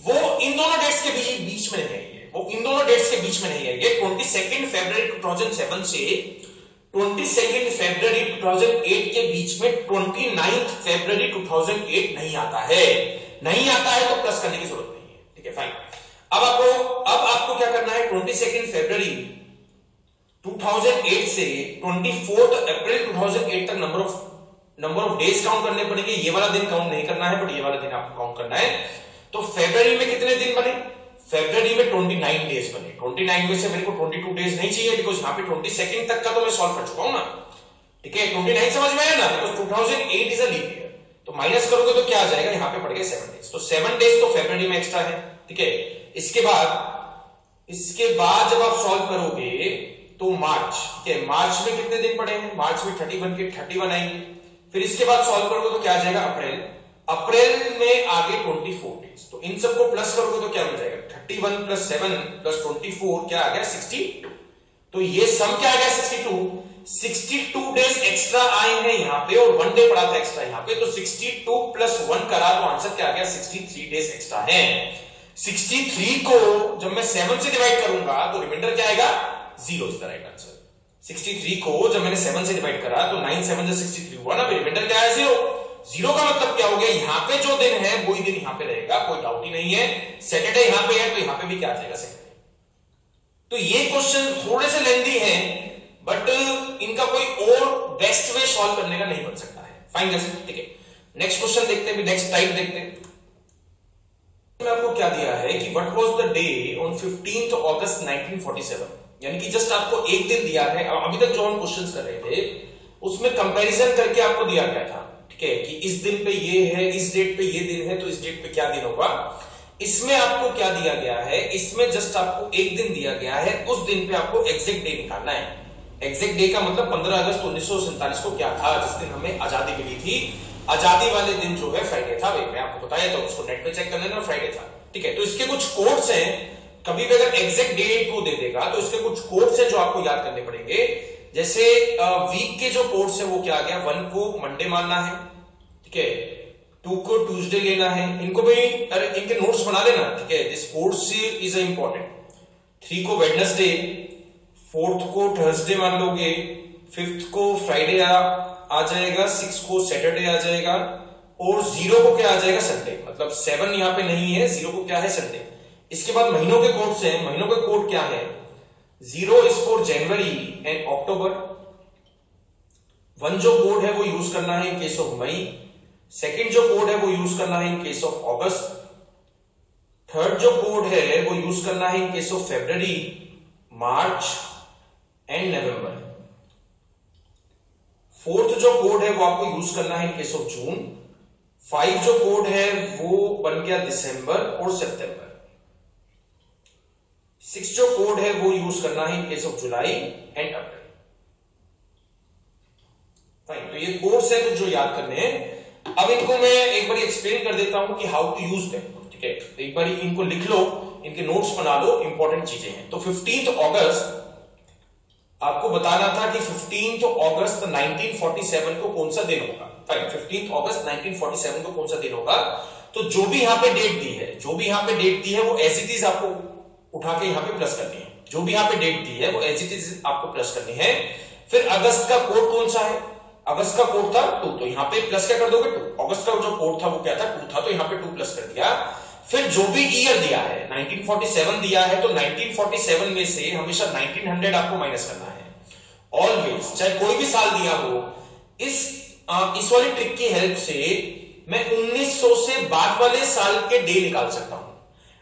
वो इन दोनों डेट्स के बीच में नहीं आएगी, वो इन दोनों डेट्स के बीच में नहीं आएगी। 22 फरवरी 2007 से 22 फरवरी 2008 के बीच में 29 फरवरी 2008 नहीं आता है, नहीं आता है, तो प्लस करने की जरूरत नहीं है, ठीक है, फाइन। अब आपको क्या करना है? 22 फरवरी 2008 से 24 अप्रैल 2008 तक नंबर ऑफ डेज काउंट करने पड़ेंगे। ये वाला दिन काउंट नहीं करना है, बट ये वाला दिन आपको काउंट करना है। तो फरवरी में कितने दिन बने? फरवरी में 29 डेज बने। 29 में से मेरे को 22 डेज नहीं चाहिए, बिकॉज यहां पे 22 तक का तो मैं सॉल्व कर चुका हूं ना। ठीक है, 29 समझ में आया ना, because 2008 is a leap year. तो माइनस करोगे तो क्या आ जाएगा, यहां पे पड़ गए 7 डेज, तो 7 डेज तो फरवरी में एक्स्ट्रा है। ठीक है, इसके बाद जब आप सॉल्व करोगे तो मार्च, ठीक है, मार्च में कितने दिन पड़े हैं, मार्च में 31 के 31 आएंगे। फिर इसके बाद सॉल्व करोगे तो क्या आ जाएगा, अप्रैल में आगे 24 डेज। तो इन सबको प्लस करोगे तो क्या हो जाएगा, 31 प्लस 7 प्लस 24 क्या आ गया, 62। तो ये सम क्या आ गया, 62 डेज एक्स्ट्रा आए हैं यहां पे, और 1 डे पड़ा था एक्स्ट्रा यहां पे, तो 62 प्लस 1 करा तो आंसर क्या आ गया, 63 डेज एक्स्ट्रा है। 63 को जब मैं 7 से डिवाइड करूंगा तो रिमाइंडर क्या आएगा, 0 इज द राइट आंसर। 63 को जब मैंने 7 से डिवाइड करा तो 9 7 से 63 हुआ ना, रिमाइंडर क्या है, 0। 0 का मतलब क्या हो गया, यहां पे जो दिन है वही दिन यहां पे रहेगा, कोई डाउट ही नहीं है। सैटरडे यहां पे है तो यहां पे भी क्या आ जाएगा, सैटरडे। तो ये क्वेश्चन थोड़े से लेंदी हैं, बट इनका कोई और बेस्ट वे सॉल्व करने का नहीं बन सकता है। फाइन गाइस, ठीक है, नेक्स्ट क्वेश्चन देखते हैं, नेक्स्ट टाइप देखते हैं। मैं आपको क्या दिया है कि what was the day on 15th अगस्त 1947, यानी कि जस्ट आपको एक दिन दिया है। अभी तक जो हम क्वेश्चंस कर रहे थे उसमें कंपैरिजन करके आपको दिया गया था, ठीक है, कि इस दिन पे ये है, इस डेट पे ये दिन है, तो इस डेट पे क्या दिन होगा। इसमें आपको क्या दिया गया है, इसमें जस्ट आपको एक दिन दिया गया है, उस दिन पे आपको एग्जैक्ट डे निकालना है। एग्जैक्ट डे का मतलब 15 अगस्त 1947 को क्या था, जिस दिन हमें आजादी मिली थी। आजादी वाले दिन जो है फ्राइडे था, मैं आपको बताया था, उसको नेट में चेक कर लेना, फ्राइडे था। ठीक है, तो इसके कुछ कोड्स हैं, कभी भी अगर एग्जैक्ट डेट को दे देगा तो इसके कुछ कोड्स हैं जो आपको याद करने पड़ेंगे। जैसे वीक के जो कोड्स हैं वो क्या आ गया, 1 को मंडे मानना है, ठीक है, 2 को ट्यूसडे लेना है, इनको भी इनके नोट्स बना लेना, ठीक है, दिस कोड्स इज इंपॉर्टेंट। 3 को वेडनेसडे, 4th को थर्सडे मान लोगे, 5th को फ्राइडे आ जाएगा, 6 को सैटरडे आ जाएगा, और 0 को क्या आ जाएगा, संडे। मतलब 7 यहां पे नहीं है, 0 को क्या है, संडे। इसके बाद महीनों के कोड से, महीनों का कोड क्या है, 0 is for January and October. 1 जो कोड है वो यूज करना है in case of May. Second जो कोड है वो यूज करना है in case of August. Third जो कोड है वो यूज करना है in case of February, March and November. Fourth जो कोड है वो आपको यूज करना है इन केस ऑफ जून। 5 जो कोड है वो बन गया दिसंबर और सितंबर। 6 जो कोड है वो यूज करना है in case of July and April. Fine, तो ये कोड्स है तो जो याद करने हैं। अब इनको मैं एक बार एक्सप्लेन कर देता हूं कि हाउ टू यूज देम, ठीक है। एक बार इनको लिख लो, इनके नोट्स बना लो, इंपॉर्टेंट चीजें हैं। तो 15th अगस्त आपको बताना था कि 15th अगस्त 1947 को कौन सा दिन होगा। फाइन, 15th अगस्त 1947 को कौन सा दिन होगा। तो जो भी यहां पे डेट दी है, जो भी यहां पे डेट दी है वो एज इट इज आपको उठा के यहां पे प्लस करनी है। जो भी यहां पे डेट दी है वो एज इट इज आपको प्लस करनी है। फिर अगस्त का कोड कौन सा है, अगस्त का कोड था 2, तो यहां पे प्लस क्या कर दोगे 2। अगस्त का जो कोड था वो क्या था, 2 था, तो यहां पे 2 प्लस कर दिया। फिर जो भी ईयर दिया है, 1947 दिया है, तो 1947 में से हमेशा 1900 आपको माइनस करना है ऑलवेज, चाहे कोई भी साल दिया हो। इस वाली ट्रिक की हेल्प से मैं 1900 से बाद वाले साल के डे निकाल सकता हूं।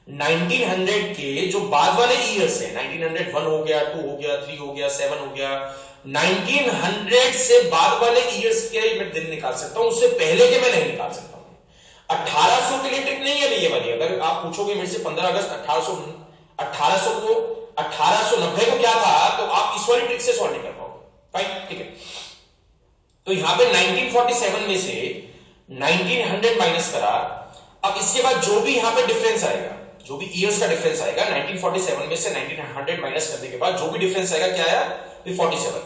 1900 के जो बाद वाले ईयर्स है, 1901 हो गया, 2 हो गया, 3 हो गया, 7 हो गया, 1900 से बाद वाले ईयर्स के मैं दिन निकाल सकता हूं, उससे पहले के मैं नहीं निकाल सकता हूं। 1800 के लिए ट्रिक नहीं है ये वाली। अगर आप पूछोगे मेरे से 15 अगस्त 1890 को क्या था, तो आप इस वाली ट्रिक से सॉल्व नहीं कर पाओगे। फाइन, ठीक है। तो यहां पे 1947 में से 1900 माइनस करा। अब इसके बाद जो भी यहां पे डिफरेंस आएगा, जो भी ईयर्स का डिफरेंस आएगा, 1947 में से 1900 माइनस करने के बाद जो भी डिफरेंस आएगा क्या आया, 47।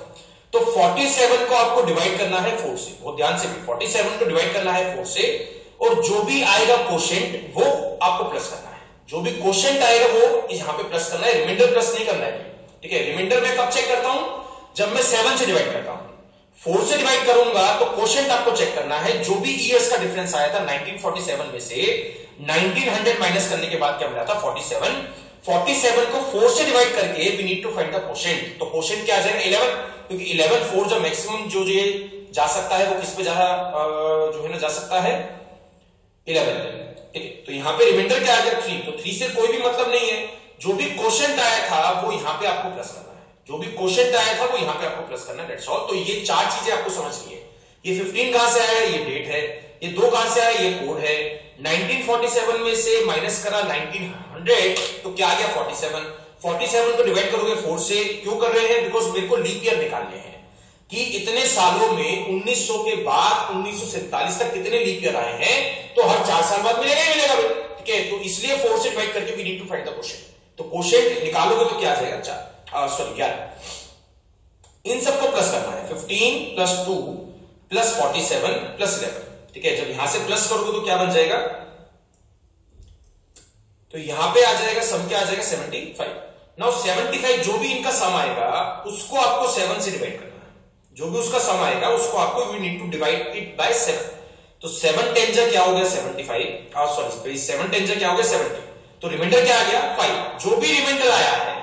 तो 47 को आपको डिवाइड करना है 4 से, बहुत ध्यान से, 47 को डिवाइड करना है 4 से, और जो भी आएगा कोशेंट वो आपको प्लस करना है। जो भी कोशेंट आएगा वो यहां पे प्लस करना है, रिमाइंडर प्लस नहीं करना है, ठीक है। रिमाइंडर मैं कब चेक करता हूं, जब मैं 7 से डिवाइड करता हूं। 4 से डिवाइड करूंगा तो कोशेंट आपको चेक करना है। जो भी ईयर्स का डिफरेंस आया था 1947 में से 1900 माइनस करने के बाद क्या मिला था, 47। 47 को 4 से डिवाइड करके we need to find the quotient. तो कोशेंट क्या आ जाएगा, 11, क्योंकि 11 4 जो मैक्सिमम जो ये जा सकता है वो किस पे जो है ना जा सकता है, 11, ठीक है। तो यहां पे रिमाइंडर क्या आ गया, 3। तो 3 से कोई भी मतलब नहीं है, जो भी कोशेंट आया था वो यहां पे आपको प्लस करना है। जो भी क्वोशिएंट आया था वो यहां पे आपको प्लस करना है, दैट्स ऑल। तो ये 4 चीजें आपको समझनी है। ये 15 कहां से आया, ये डेट है। ये 2 कहां से आया, ये कोड है। 1947 में से माइनस करा 1900, तो क्या आ गया 47। 47 को डिवाइड करोगे 4 से। क्यों कर रहे हैं, बिकॉज मेरे को लीप ईयर निकालने हैं कि इतने सालों में 1900 के बाद 1947 तक कितने लीप ईयर आए हैं, तो हर 4 साल बाद मिलेगा ही मिलेगा भाई, ठीक है। तो इसलिए 4 से डिवाइड करके we need to find the quotient. तो क्वोशिएंट निकालोगे तो क्या आ जाएगा 4, सॉरी 11। इन सबको प्लस करना है, 15 प्लस 2 प्लस 47 प्लस 11, ठीक है। जब यहां से प्लस करोगे तो क्या बन जाएगा, तो यहां पे आ जाएगा सम, क्या आ जाएगा 75। नाउ 75 जो भी इनका सम आएगा उसको आपको 7 से डिवाइड करना है। जो भी उसका सम आएगा उसको आपको we need to divide it by 7। तो 7 10 जा क्या हो गया 75, सॉरी 7 10 जा क्या हो गया 70, तो रिमाइंडर क्या आ गया 5। जो भी रिमाइंडर आया है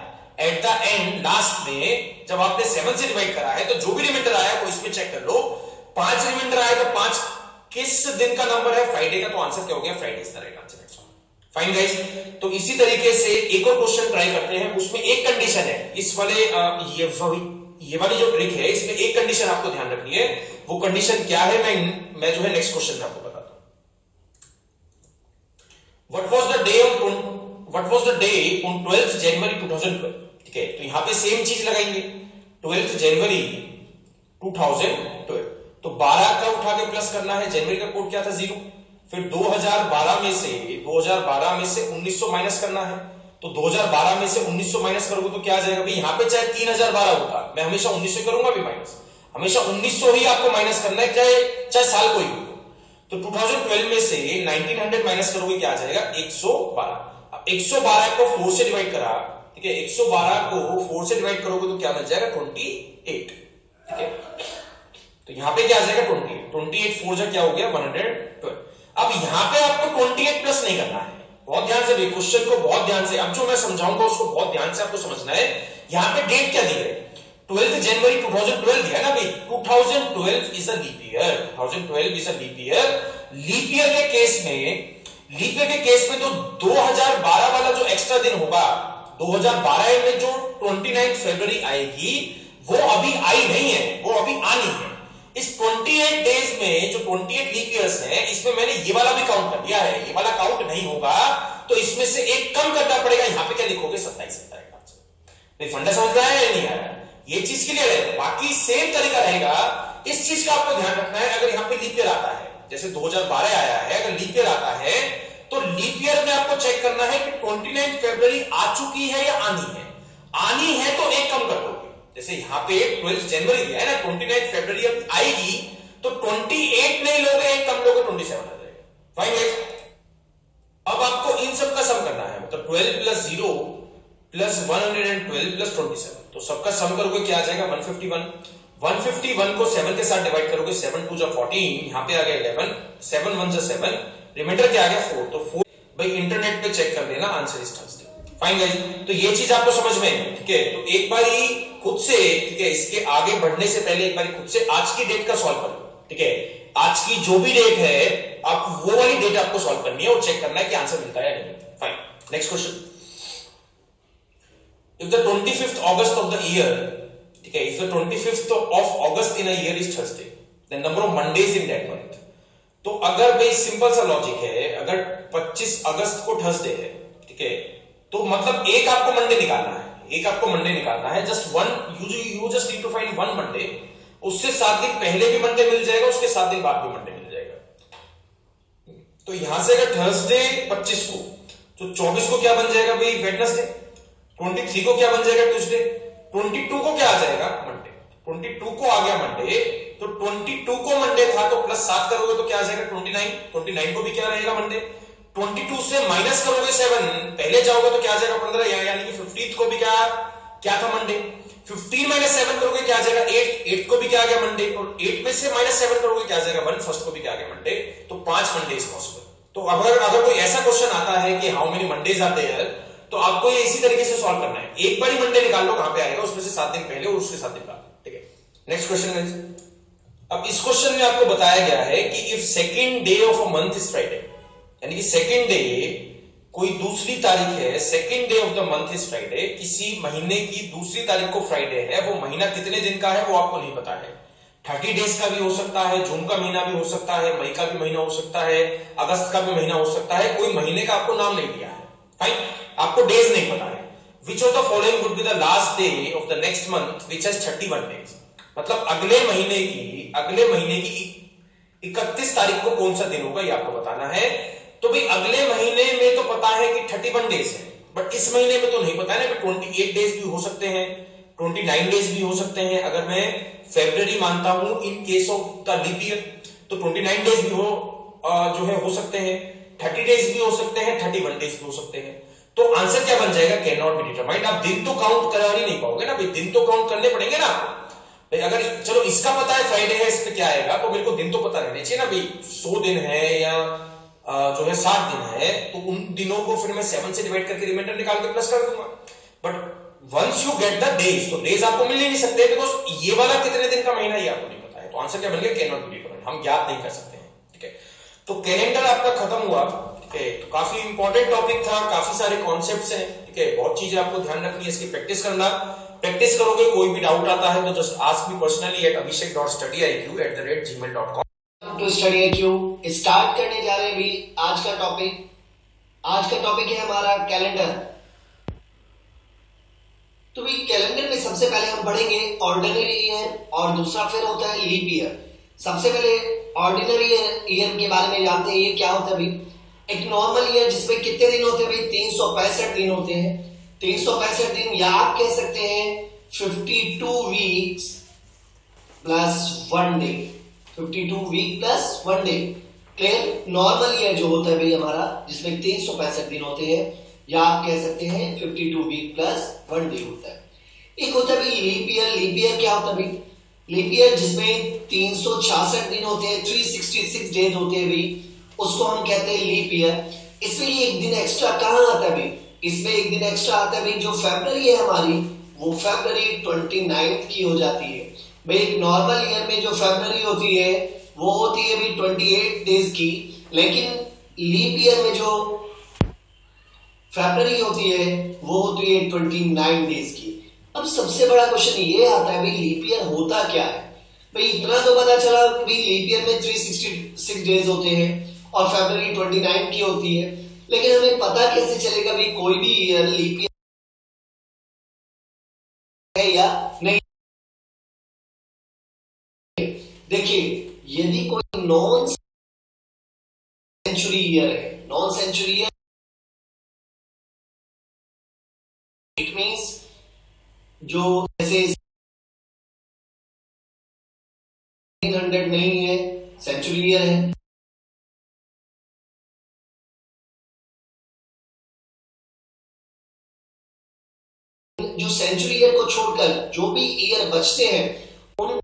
एट द एंड लास्ट में जब आपने 7 से डिवाइड करा है, तो जो भी रिमाइंडर आया वो इसमें चेक कर लो। 5 रिमाइंडर आया तो 5 किस दिन का नंबर है, फ्राइडे का, तो आंसर क्या हो गया, Friday is the right answer. Fine guys, तो इसी तरीके से एक और क्वेश्चन ट्राई करते हैं। उसमें एक कंडीशन है, इस वाले ये वाली जो ट्रिक है इसमें एक कंडीशन आपको ध्यान रखनी है। वो कंडीशन क्या है, मैं जो है नेक्स्ट क्वेश्चन में आपको बताता हूं। What was the day on 12th जनवरी 2012, ठीक है। तो यहां पे सेम चीज लगाएंगे, 12th जनवरी 2012। तो 12 का उठा के प्लस करना है, जनवरी का कोड क्या था 0, फिर 2012 में से 1900 माइनस करना है। तो 2012 में से 1900 माइनस करोगे तो क्या आ जाएगा भाई, यहां पे चाहे 3012 होता, मैं हमेशा 1900 करूंगा भी माइनस, हमेशा 1900 ही आपको माइनस करना है, चाहे साल कोई भी हो। तो 2012 में से 1900 माइनस करोगे क्या आ जाएगा 112। अब 112 को 4 से डिवाइड करा, ठीक है, 112 को 4 से डिवाइड करोगे तो क्या बन जाएगा 28, ठीक है। तो यहां पे क्या आ जाएगा 28 4 जा क्या हो गया 112। अब यहां पे आपको 28 प्लस नहीं करना है, बहुत ध्यान से क्वेश्चन को बहुत ध्यान से, अब जो मैं समझाऊंगा उसको बहुत ध्यान से आपको समझना है। यहां पे डेट क्या दी है, 12th जनवरी 2012 दिया ना भाई, 2012 is a leap year, 2012 is a leap year. Leap year के केस में तो 2012 वाला जो एक्स्ट्रा दिन होगा, 2012 में जो 29 फरवरी आएगी वो अभी आई नहीं है, वो अभी आनी है। इस 28 डेज में जो 28 लीप ईयर्स हैं, इसमें मैंने ये वाला भी काउंट कर लिया है, ये वाला काउंट नहीं होगा तो इसमें से एक कम करना पड़ेगा। यहां पे क्या लिखोगे 27 आंसर। फंडा समझ में आया या नहीं आया, ये चीज क्लियर है। बाकी सेम तरीका रहेगा, इस चीज का आपको ध्यान रखना है। अगर यहां पे लीप ईयर आता है, जैसे 2012 आया है, अगर लीप ईयर आता है तो लीप ईयर में आपको चेक करना है कि 29 फरवरी आ चुकी है या आनी है। आनी है तो एक कम कर दोगे, जैसे यहां पे 12 जनवरी है ना, 29 फरवरी अब आएगी तो 28 नहीं लोगे, एक कम लोगे 27 आ जाएगा। फाइन गाइस, अब आपको इन सब का सम करना है, मतलब 12 प्लस 0 प्लस 112 प्लस 27, तो सबका सम करोगे क्या आ जाएगा 151। 151 को 7 के साथ डिवाइड करोगे, 7 2 जा 14, यहां पे आ गया 11, 7 1 जा 7, रिमाइंडर क्या आ गया 4। तो 4 भाई इंटरनेट पे चेक कर लेना, answer is Thursday. Fine guys, तो ये चीज आपको समझ में, ठीक है। तो एक बारी खुद से, ठीक है, इसके आगे बढ़ने से पहले एक बारी खुद से आज की डेट का सॉल्व कर लो, ठीक है। आज की जो भी डेट है आप वो वाली डेट आपको सॉल्व करनी है और चेक करना है कि आंसर मिलता है या नहीं। Fine, next question. If the 25th August of the year, ठीक है, if the 25th of August in a year is Thursday, then number of Mondays in that month। तो अगर भाई सिंपल सा लॉजिक है, अगर 25 अगस्त को थर्सडे है, ठीक है, तो मतलब एक आपको मंडे निकालना है, एक आपको मंडे निकालना है, just one, you just need to find one Monday. उससे 7 दिन पहले भी मंडे मिल जाएगा, उसके 7 दिन बाद भी मंडे मिल जाएगा। तो यहां से अगर थर्सडे 25 को, तो 24 को क्या बन जाएगा भाई वेडनेसडे, 23 को क्या बन जाएगा ट्यूसडे, 22 को क्या आ जाएगा मंडे, 22 को आ गया मंडे। तो 22 को मंडे था तो प्लस 7 करोगे तो क्या आ जाएगा 29 को भी क्या रहेगा मंडे। 22 से माइनस करोगे 7, पहले जाओगे तो क्या आ जाएगा 15, यानी कि 15th को भी क्या था मंडे। 15 माइनस 7 करोगे क्या आ जाएगा 8 को भी क्या आ गया मंडे, और 8 में से माइनस 7 करोगे क्या आ जाएगा 1, फर्स्ट को भी क्या आ गया मंडे। तो 5 मंडे इज पॉसिबल। तो अगर कोई ऐसा क्वेश्चन आता है कि हाउ मेनी मंडेज आते हैं, तो आपको ये इसी तरीके से सॉल्व करना है। एक बार ही मंडे निकाल लो, कहां पे आएगा, उसमें से 7 दिन पहले और उसके 7 दिन बाद, ठीक है। Next question. अब इस क्वेश्चन में आपको बताया गया है कि if second day of a month is Friday, यानी कि सेकंड डे कोई दूसरी तारीख है, second day of the month is Friday, किसी महीने की दूसरी तारीख को फ्राइडे है, वो महीना कितने दिन का है वो आपको नहीं पता है। 30 डेज का भी हो सकता है, जून का महीना भी हो सकता है, मई का भी महीना हो सकता है, अगस्त का भी महीना हो सकता है, कोई महीने का आपको नाम नहीं दिया है, फाइन, आपको डेज नहीं पता है। Which of the following would be the last day of the next month which has 31 days, मतलब अगले महीने की 31 तारीख को कौन सा दिन होगा ये आपको बताना है। तो भाई अगले महीने में तो पता है कि 31 डेज है, बट इस महीने में तो नहीं पता है ना कि 28 डेज भी हो सकते हैं, 29 डेज भी हो सकते हैं। अगर मैं फेब्रुअरी मानता हूं in case of the leap year, तो 29 डेज भी हो सकते हैं, 30 डेज भी हो सकते हैं, 31 डेज भी हो सकते हैं। तो आंसर क्या बन जाएगा, कैन नॉट बी डिटरमाइंड। आप दिन तो काउंट करा ही नहीं पाओगे ना भाई, दिन तो काउंट करने पड़ेंगे ना आपको। अगर चलो इसका पता है फ्राइडे है, इस पे क्या आएगा, तो मेरे को दिन तो पता रहने चाहिए ना भाई, 100 दिन है या जो है 60 दिन है, तो उन दिनों को फिर मैं 7 से डिवाइड करके रिमाइंडर निकाल के प्लस कर दूंगा। But once you get the days, तो डेज आपको मिल ही नहीं सकते, बिकॉज ये वाला कितने दिन का महीना ये आपको नहीं पता है। तो आंसर क्या बन गया, कैन नॉट बी डिटरमाइंड, हम ज्ञात नहीं कर सकते हैं। ठीक है, तो कैलेंडर आपका खत्म हुआ। ठीक है, तो काफी इंपॉर्टेंट टॉपिक था, काफी सारे कॉन्सेप्ट्स हैं। ठीक है, बहुत चीजें आपको ध्यान रखनी है, इसकी प्रैक्टिस करना। प्रैक्टिस करोगे, कोई भी डाउट आता है तो just ask me personally at abhishek.studyiq@gmail.com। To study IQ start करने जा रहे हैं भी आज का टॉपिक है हमारा कैलेंडर। तो भी कैलेंडर में सबसे पहले हम पढ़ेंगे ऑर्डिनरी ईयर और दूसरा फिर होता है लीप ईयर। सबसे पहले ऑर्डिनरी ईयर के बारे में जानते हैं, ये क्या होता है भाई। एक नॉर्मल ईयर जिसमें कितने दिन होते हैं भाई, 365 दिन होते हैं। 365 दिन या आप कह सकते हैं 52 weeks plus 1 day, 52 week plus 1 day. Clear, normal year जो होता है भाई हमारा, जिसमें 365 दिन होते हैं, या आप कह सकते हैं 52 वीक प्लस 1 डे होता है। एक होता है भाई लीप ईयर। लीप ईयर क्या होता है भाई, लीप ईयर जिसमें 366 दिन होते हैं, 366 डेज होते हैं भाई, उसको हम कहते हैं लीप ईयर। इसमें एक दिन एक्स्ट्रा कहां आता है भाई, इसमें एक दिन एक्स्ट्रा आता है भाई, जो फरवरी है हमारी, वो फरवरी 29 की हो जाती है भाई। एक नॉर्मल ईयर में जो फरवरी होती है वो होती है भाई 28 डेज की, लेकिन लीप ईयर में जो फरवरी होती है वो होती है 29 डेज की। अब सबसे बड़ा क्वेश्चन ये आता है भाई, लीप ईयर होता क्या है भाई। इतना तो पता चला भाई ईयर में 366 डेज होते हैं और फरवरी 29 की होती है, लेकिन हमें पता कैसे चलेगा भाई कोई भी ईयर लीप ईयर है या नहीं। देखिए, यदि कोई नॉन सेंचुरी ईयर है, non century year it means जो जैसे 100 नहीं है, सेंचुरी ईयर है। जो सेंचुरी ईयर को छोड़कर जो भी ईयर बचते हैं उन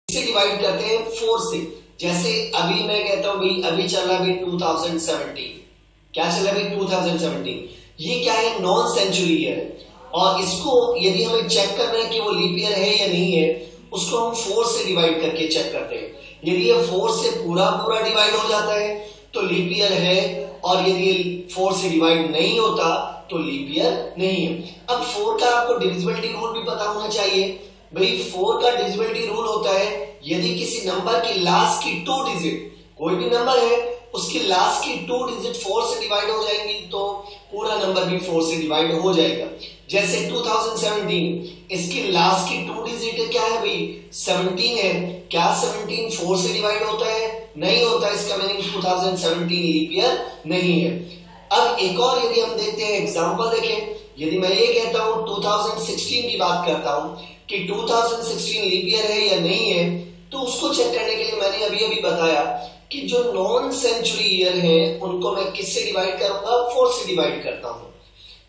से डिवाइड करते हैं 4 से। जैसे अभी मैं कहता हूं भाई, अभी चल रहा है 2017, क्या चल रहा है 2017, ये क्या है, नॉन सेंचुरी ईयर है। और इसको यदि हमें चेक करना है कि वो लीप ईयर है या नहीं है, उसको हम 4 से डिवाइड करके चेक करते हैं। यदि ये 4 से पूरा डिवाइड हो जाता है तो लीप ईयर है, और यदि 4 से डिवाइड नहीं होता तो लीप ईयर नहीं है। अब 4 का आपको डिविजिबिलिटी रूल भी पता होना चाहिए भाई। 4 का डिविजिबिलिटी रूल होता है, यदि किसी नंबर की लास्ट की 2 डिजिट, कोई भी नंबर है उसकी लास्ट की 2 डिजिट 4 से डिवाइड हो जाएंगी तो पूरा नंबर भी 4 से डिवाइड हो जाएगा। जैसे 2017, इसकी लास्ट की 2 डिजिट क्या है भाई, 17 है। क्या 17 4 से डिवाइड होता है, नहीं होता, इसका मीनिंग 2017 लीप ईयर नहीं है। अब एक और यदि हम देखते हैं एग्जांपल, देखें, यदि मैं ये कहता हूं 2016 की बात करता हूं कि 2016 लीप ईयर है या नहीं है, तो उसको चेक करने के लिए मैंने अभी बताया कि जो नॉन सेंचुरी ईयर है उनको मैं किससे डिवाइड करूंगा, 4 से डिवाइड करता हूं।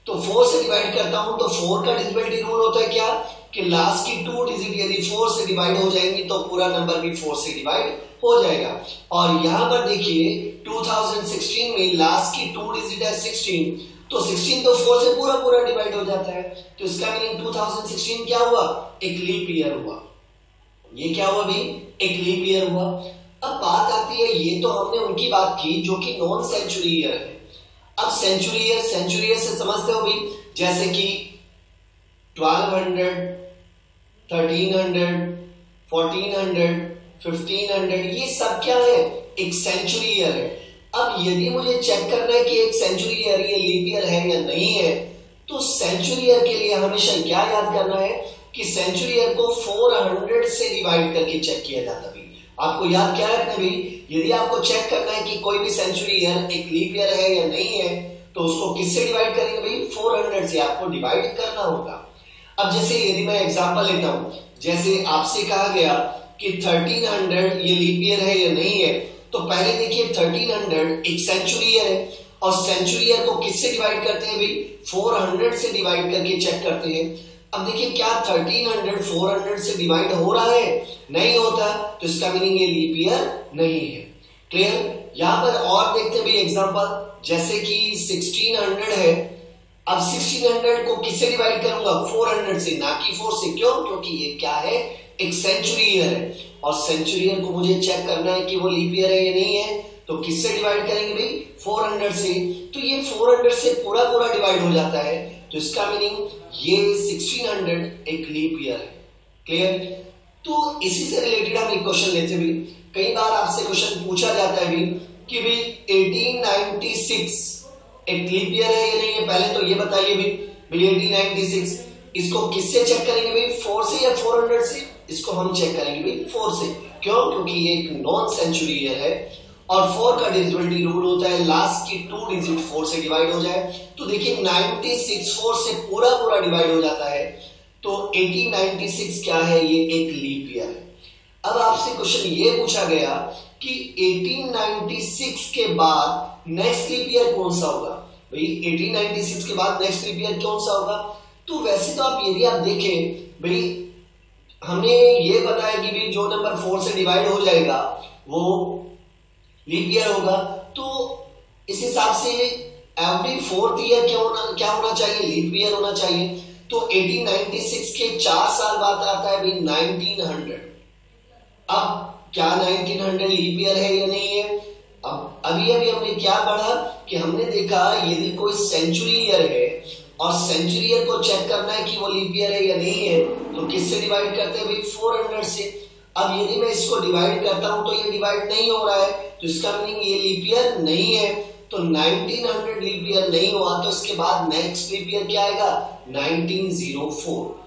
तो 4 से डिवाइड करता हूं तो 4 का डिविजिबिलिटी रूल होता है क्या, कि लास्ट की 2 डिजिट यदि 4 से डिवाइड हो जाएंगी तो पूरा नंबर भी 4 से डिवाइड हो जाएगा। और यहां पर देखिए 2016 में लास्ट की 2 डिजिट है 16, तो 16 तो 4 से पूरा डिवाइड हो जाता है, तो इसका मीनिंग 2016 क्या हुआ, एक लीप ईयर हुआ। ये क्या हुआ भाई, एक लीप ईयर हुआ। अब बात आती है, ये तो हमने उनकी बात की जो कि नॉन सेंचुरी ईयर है। अब सेंचुरी ईयर से समझते हो भाई, जैसे कि 1200, 1300, 1400, 1500, ये सब क्या है, एक सेंचुरी ईयर है। अब यदि मुझे चेक करना है कि एक सेंचुरी ईयर ये लीप ईयर है या नहीं है, तो सेंचुरी ईयर के लिए हमेशा क्या याद करना है कि सेंचुरी ईयर को 400 से डिवाइड करके चेक किया जाता है। आपको याद क्या रखना भाई, यदि आपको चेक करना है कि कोई भी सेंचुरी ईयर एक लीप ईयर है या नहीं है, तो उसको किससे डिवाइड करेंगे भाई, 400 से आपको डिवाइड करना होगा। अब जैसे यदि मैं एग्जांपल लेता हूं, जैसे आपसे कहा गया कि 1300 ये लीप ईयर है या नहीं है, तो पहले देखिए 1300 एक सेंचुरी ईयर है, और सेंचुरी ईयर को किससे डिवाइड करते हैं भाई, 400 से डिवाइड करके चेक करते हैं। अब देखिए क्या 1300 400 से डिवाइड हो रहा है, नहीं होता, तो इसका मीनिंग ये लीप ईयर नहीं है। क्लियर। यहां पर और देखते हैं भाई एग्जांपल, जैसे कि 1600 है। अब 1600 को किससे डिवाइड करूंगा, 400 से, ना कि 4 से। क्यों, क्योंकि ये क्या है, एक सेंचुरी ईयर है, और सेंचुरी ईयर को मुझे चेक करना है कि वो लीप ईयर है या नहीं है, तो किससे डिवाइड करेंगे भाई, 400 से। तो ये 400 से पूरा डिवाइड हो जाता है, तो इसका मीनिंग ये 1600 एक लीप ईयर है। क्लियर। तो इसी से रिलेटेड हम एक क्वेश्चन लेते भी, कई बार आपसे क्वेश्चन पूछा जाता है भी कि भाई 1896 एक लीप ईयर है या नहीं है। पहले तो ये बताइए भाई 1896 इसको किससे चेक करेंगे भाई, 4 से या 400 से। इसको हम चेक करेंगे भाई 4 से। क्यों, क्योंकि ये एक नॉन सेंचुरी ईयर है, और 4 का डिविजिबिलिटी रूल होता है लास्ट की 2 डिजिट 4 से डिवाइड हो जाए। तो देखिए 96 4 से पूरा डिवाइड हो जाता है, तो 1896 क्या है, ये एक लीप ईयर है। अब आपसे क्वेश्चन ये पूछा गया कि 1896 के बाद नेक्स्ट लीप ईयर कौन सा होगा भाई, 1896 के बाद नेक्स्ट लीप ईयर कौन सा होगा। तो वैसे तो आप यदि आप देखें भाई, हमने ये बताया कि भाई जो नंबर 4 से डिवाइड हो जाएगा वो लीप ईयर होगा, तो इस हिसाब से एवरी 4th ईयर क्या होना चाहिए, लीप ईयर होना चाहिए। तो 1896 के 4 साल बाद आता है भाई 1900। अब क्या 1900 लीप ईयर है या नहीं है। अब अभी हमने क्या पढ़ा कि हमने देखा यदि कोई सेंचुरी ईयर है और सेंचुरी ईयर को चेक करना है कि वो लीप ईयर है या नहीं है, तो किससे डिवाइड करते हैं भाई, 400 से। अब यदि मैं इसको डिवाइड करता हूं तो ये डिवाइड नहीं हो रहा है, तो इसका मीनिंग ये लीप ईयर नहीं है। तो 1900 लीप ईयर नहीं हुआ, तो इसके बाद नेक्स्ट लीप ईयर क्या आएगा, 1904।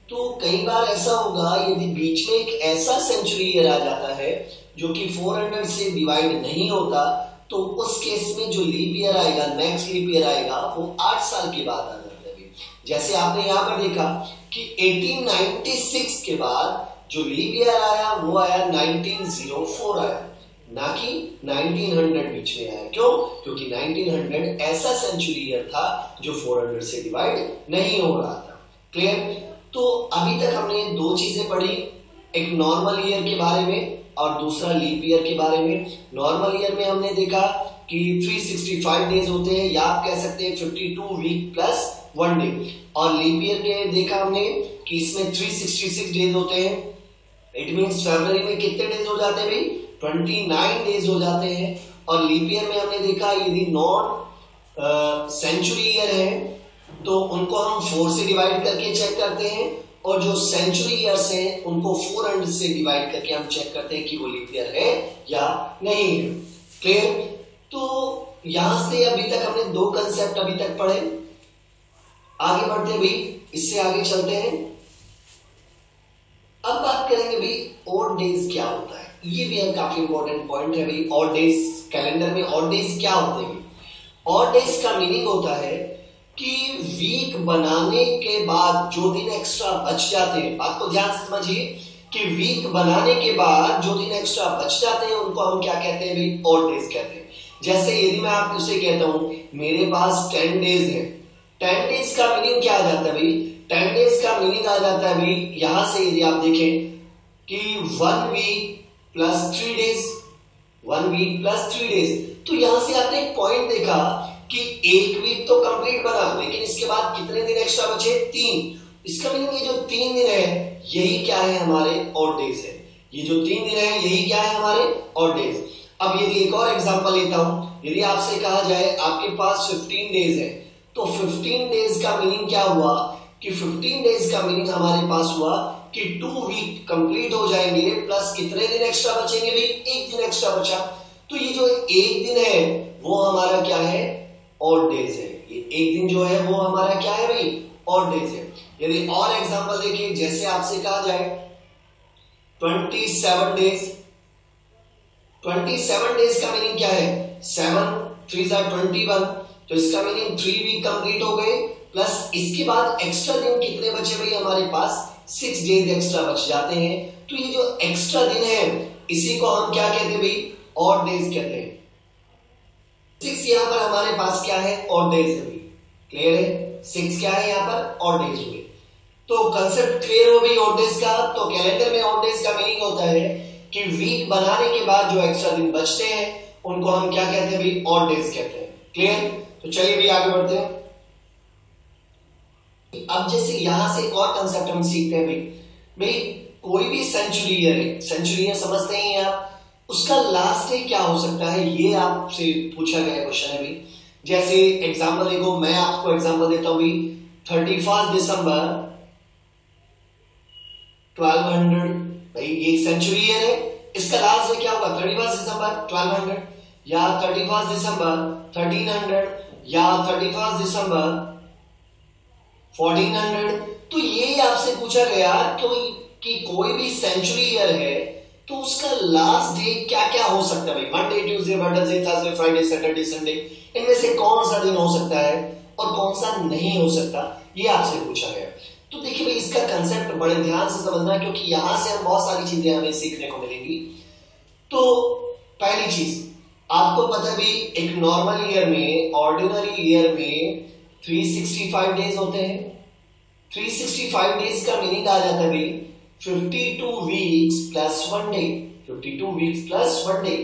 तो कई बार ऐसा होगा यदि बीच में एक ऐसा सेंचुरी ईयर आ जाता है जो कि 400 से डिवाइड नहीं होता, तो उस केस में जो लीप ईयर आएगा, नेक्स्ट लीप ईयर आएगा, वो 8 साल के बाद आ जाता है। जैसे आपने यहाँ पर देखा कि 1896 के बाद जो लीप ईयर आया वो आया 1904 आया, ना कि 1900 बीच में आया। क्यों, क्योंकि 1900 ऐसा सेंचुरी ईयर था जो 400 से डिवाइड नहीं हो रहा था। क्लियर। तो अभी तक हमने 2 चीजें पढ़ी, एक नॉर्मल ईयर के बारे में और दूसरा लीप ईयर के बारे में। नॉर्मल ईयर में हमने देखा कि 365 डेज होते हैं, या आप कह सकते हैं 52 वीक प्लस 1 डे। और लीप ईयर के देखा हमने कि इसमें 366 डेज होते हैं। इट मींस फरवरी में कितने डेज हो जाते हैं भाई, 29 डेज हो जाते हैं। और लीप ईयर में हमने देखा यदि नॉन सेंचुरी ईयर है तो उनको हम 4 से डिवाइड करके चेक करते हैं, और जो सेंचुरी ईयर्स हैं उनको 400 से डिवाइड करके हम चेक करते हैं कि वो लीप ईयर है या नहीं है। क्लियर। तो यहां से अभी तक हमने 2 कंसेप्ट अभी तक पढ़े। आगे बढ़ते भी, इससे आगे चलते हैं। अब बात करेंगे भाई ऑड डेज क्या होता है। ये भी काफी इंपॉर्टेंट पॉइंट है भाई, ऑड डेज कैलेंडर में ऑड डेज क्या होते हैं। ऑड डेज का मीनिंग होता है कि वीक बनाने के बाद जो दिन एक्स्ट्रा बच जाते हैं, बात को ध्यान से समझिए कि वीक बनाने के बाद जो दिन एक्स्ट्रा बच जाते हैं उनको हम क्या कहते हैं भाई, ऑड डेज कहते हैं। जैसे यदि मैं आपसे कहता हूं मेरे पास 10 डेज है, 10 डेज का मीनिंग क्या आ जाता है भाई, 10 डेज का मीनिंग आ जाता है भाई, यहां से यदि आप देखें कि 1 week plus 3 days, 1 week plus 3 days. तो यहां से आपने एक पॉइंट देखा कि 1 वीक तो कंप्लीट बना, लेकिन इसके बाद कितने दिन एक्स्ट्रा बचे, 3। इसका मीनिंग ये जो 3 दिन है यही क्या है हमारे ऑड डेज है। ये जो 3 दिन है यही क्या है हमारे ऑड डेज। अब यदि एक और एग्जांपल लेता हूं, यदि आपसे कहा जाए आपके पास 15 डेज है तो 15 डेज का मीनिंग क्या हुआ कि 15 डेज का मीनिंग हमारे पास हुआ कि 2 वीक कंप्लीट हो जाएंगे प्लस कितने दिन एक्स्ट्रा बचेंगे भाई, 1 दिन एक्स्ट्रा बचा। तो ये जो 1 दिन है वो हमारा क्या है, ऑड डेज है। ये 1 दिन जो है वो हमारा क्या है भाई, ऑड डेज है। यदि और एग्जांपल देखिए, जैसे आपसे कहा जाए 27 डेज, 27 डेज का मीनिंग क्या है, 7 3 21, तो इसका मीनिंग 3 वीक कंप्लीट हो गए प्लस इसके बाद एक्स्ट्रा दिन कितने बचे भाई हमारे पास, 6 डेज एक्स्ट्रा बच जाते हैं। तो ये जो एक्स्ट्रा दिन है इसी को हम क्या कहते हैं भाई, ऑड डेज कहते हैं। 6 यहां पर हमारे पास क्या है, ऑड डेज है भाई, क्लियर है। 6 क्या है यहां पर, ऑड डेज हुए। तो कंसेप्ट क्लियर हो गई ऑड डेज का। तो कैलेंडर में ऑड डेज का मीनिंग होता है कि वीक बनाने के बाद जो एक्स्ट्रा दिन बचते हैं उनको हम क्या कहते हैं भाई, ऑड डेज कहते हैं। क्लियर। तो चलिए भी आगे बढ़ते हैं। अब जैसे यहां से एक और कंसेप्ट हम सीखते हैं भाई कोई भी सेंचुरी ईयर है, सेंचुरी ईयर समझते हैं आप, उसका लास्ट डे क्या हो सकता है, ये आपसे पूछा गया क्वेश्चन है भाई। जैसे एग्जांपल देखो, मैं आपको एग्जांपल देता हूं भाई, 31 दिसंबर 1200, भाई ये सेंचुरी ईयर है, इसका लास्ट डे क्या होगा, 31 दिसंबर 1200 या 31 दिसंबर 1300 या 31 दिसंबर 1400। तो ये आपसे पूछा गया कि कोई भी सेंचुरी ईयर है तो उसका लास्ट डे क्या क्या हो सकता है भाई, Monday Tuesday Wednesday Thursday Friday Saturday Sunday, इनमें से कौन सा दिन हो सकता है और कौन सा नहीं हो सकता, ये आपसे पूछा गया। तो देखिए भाई इसका कंसेप्ट बड़े ध्यान से समझना, क्योंकि यहां से हम बहुत सारी चीजें हमें सीखने को मिलेंगी। तो पहली चीज आपको पता है भाई, एक नॉर्मल ईयर में, ऑर्डिनरी ईयर में 365 डेज होते हैं। 365 डेज का मीनिंग आ जाता है भाई 52 weeks plus 1 day, 52 weeks plus 1 day.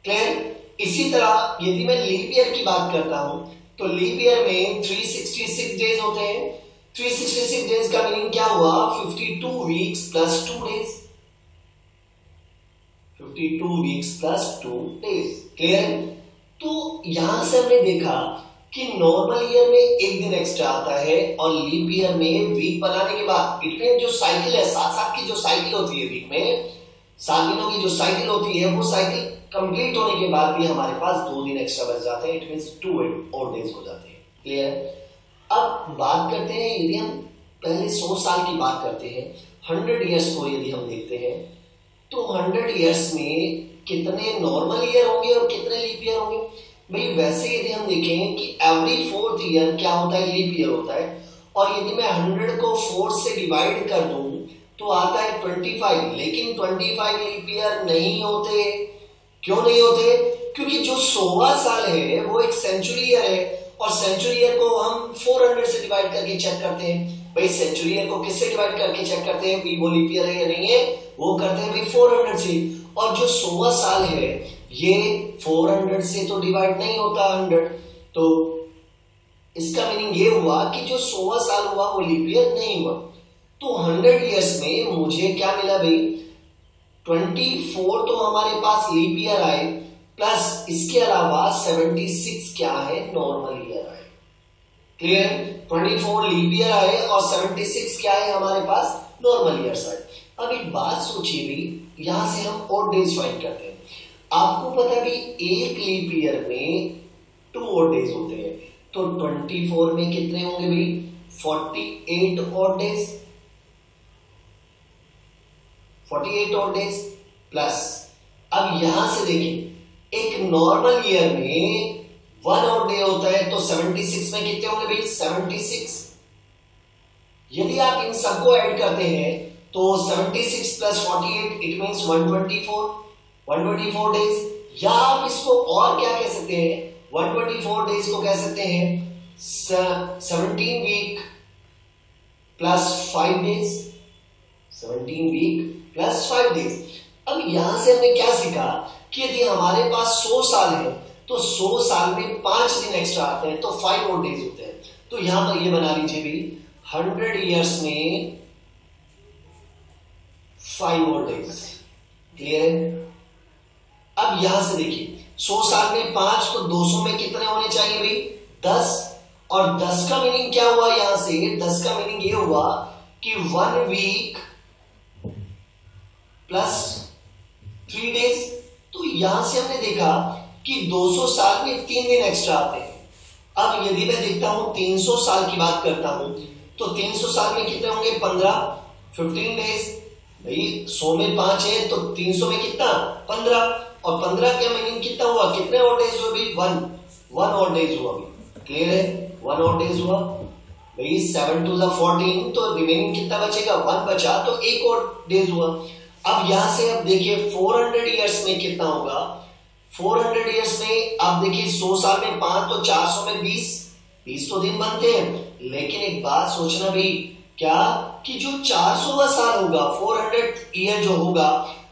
Clear. इसी तरह यदि मैं लीप ईयर की बात करता हूं तो लीप ईयर में 366 डेज होते हैं। 366 डेज का मीनिंग क्या हुआ, 52 weeks plus 2 days, 52 weeks plus 2 days. Clear. तो यहां से हमने देखा कि नॉर्मल ईयर में 1 दिन एक्स्ट्रा आता है और लीप ईयर में वीक बनाने के बाद, इट मीन जो साइकिल है, 7 की जो साइकिल होती है वीक में, 7 दिनों की जो साइकिल होती है, वो साइकिल कंप्लीट होने के बाद भी हमारे पास 2 दिन एक्स्ट्रा बच जाते हैं। इट मीन 2 ऑड डेज हो जाते हैं। क्लियर। अब बात करते हैं, यदि हम पहले 100 साल की बात करते हैं, 100 ईयर्स को यदि हम देखते हैं तो 100 ईयर्स में कितने नॉर्मल ईयर होंगे और कितने लीप ईयर होंगे भाई। वैसे यदि हम देखें कि एवरी 4th ईयर क्या होता है, लीप ईयर होता है, और यदि मैं 100 को 4 से डिवाइड कर दूं तो आता है 25, लेकिन 25 लीप ईयर नहीं होते। क्यों नहीं होते, क्योंकि जो 100वां साल है वो एक सेंचुरी ईयर है और सेंचुरी ईयर को हम 400 से डिवाइड करके चेक करते हैं। भाई सेंचुरी ईयर को किससे डिवाइड करके चेक करते हैं, वो लीप ईयर है या नहीं है, वो करते हैं भाई 400 से। और जो 100वां साल है ये 400 से तो डिवाइड नहीं होता 100, तो इसका मीनिंग ये हुआ कि जो 100वां साल हुआ वो लीप ईयर नहीं हुआ। तो 100 ईयर्स में मुझे क्या मिला भाई, 24 तो हमारे पास लीप ईयर आए, प्लस इसके अलावा 76 क्या है, नॉर्मल ईयर आए। क्लियर। 24 लीप ईयर आए और 76 क्या है हमारे पास, नॉर्मल ईयर्स आए। अब एक बात सोचिए भी, यहां से हम ऑड डेज फाइंड करते हैं। आपको पता है भी एक लीप ईयर में 2 ऑड डेज होते हैं, तो 24 में कितने होंगे भाई, 48 odd days, 48 odd days plus, अब यहां से देखिए एक नॉर्मल ईयर में 1 ऑड डे होता है, तो 76 में कितने होंगे भाई, 76। यदि आप इन सबको ऐड करते हैं तो 76 प्लस 48 इट मींस 124 डेज, या आप इसको और क्या कह सकते हैं, 124 डेज को कह सकते हैं 17 week plus 5 days, 17 week plus 5 days. अब यहां से हमने क्या सीखा कि यदि हमारे पास 100 साल है तो 100 साल में 5 दिन एक्स्ट्रा आते हैं, तो 5 और डेज होते हैं। तो यहां पर ये बना लीजिए भी 100 years में 5 more days। क्लियर है? अब यहां से देखिए 100 साल में 5 तो 200 में कितने होने चाहिए भाई? 10। और 10 का मीनिंग क्या हुआ? यहां से 10 का मीनिंग ये हुआ कि 1 वीक प्लस 3 डेज। तो यहां से हमने देखा कि 200 साल में 3 दिन एक्स्ट्रा आते हैं। अब यदि मैं देखता हूं 300 साल की बात करता हूं तो 300 साल में कितने होंगे? 15 डेज। भाई 100 में 5 है तो 300 में कितना? 15। और 15 का मीनिंग कितना हुआ? कितने और डेज हुए भाई? 1 और डेज हुआ भाई। क्लियर है? 1 और डेज हुआ भाई। 7 to 14 तो रिमेनिंग कितना बचेगा? 1 बचा तो 1 और डेज हुआ। अब यहां से अब देखिए 400 इयर्स में कितना होगा? 400 इयर्स में आप देखिए 100 साल में 5 तो 400 में 20 तो दिन बनते हैं। लेकिन एक बात सोचना भाई, क्या कि जो 400वां साल होगा, 400 ईयर जो होगा,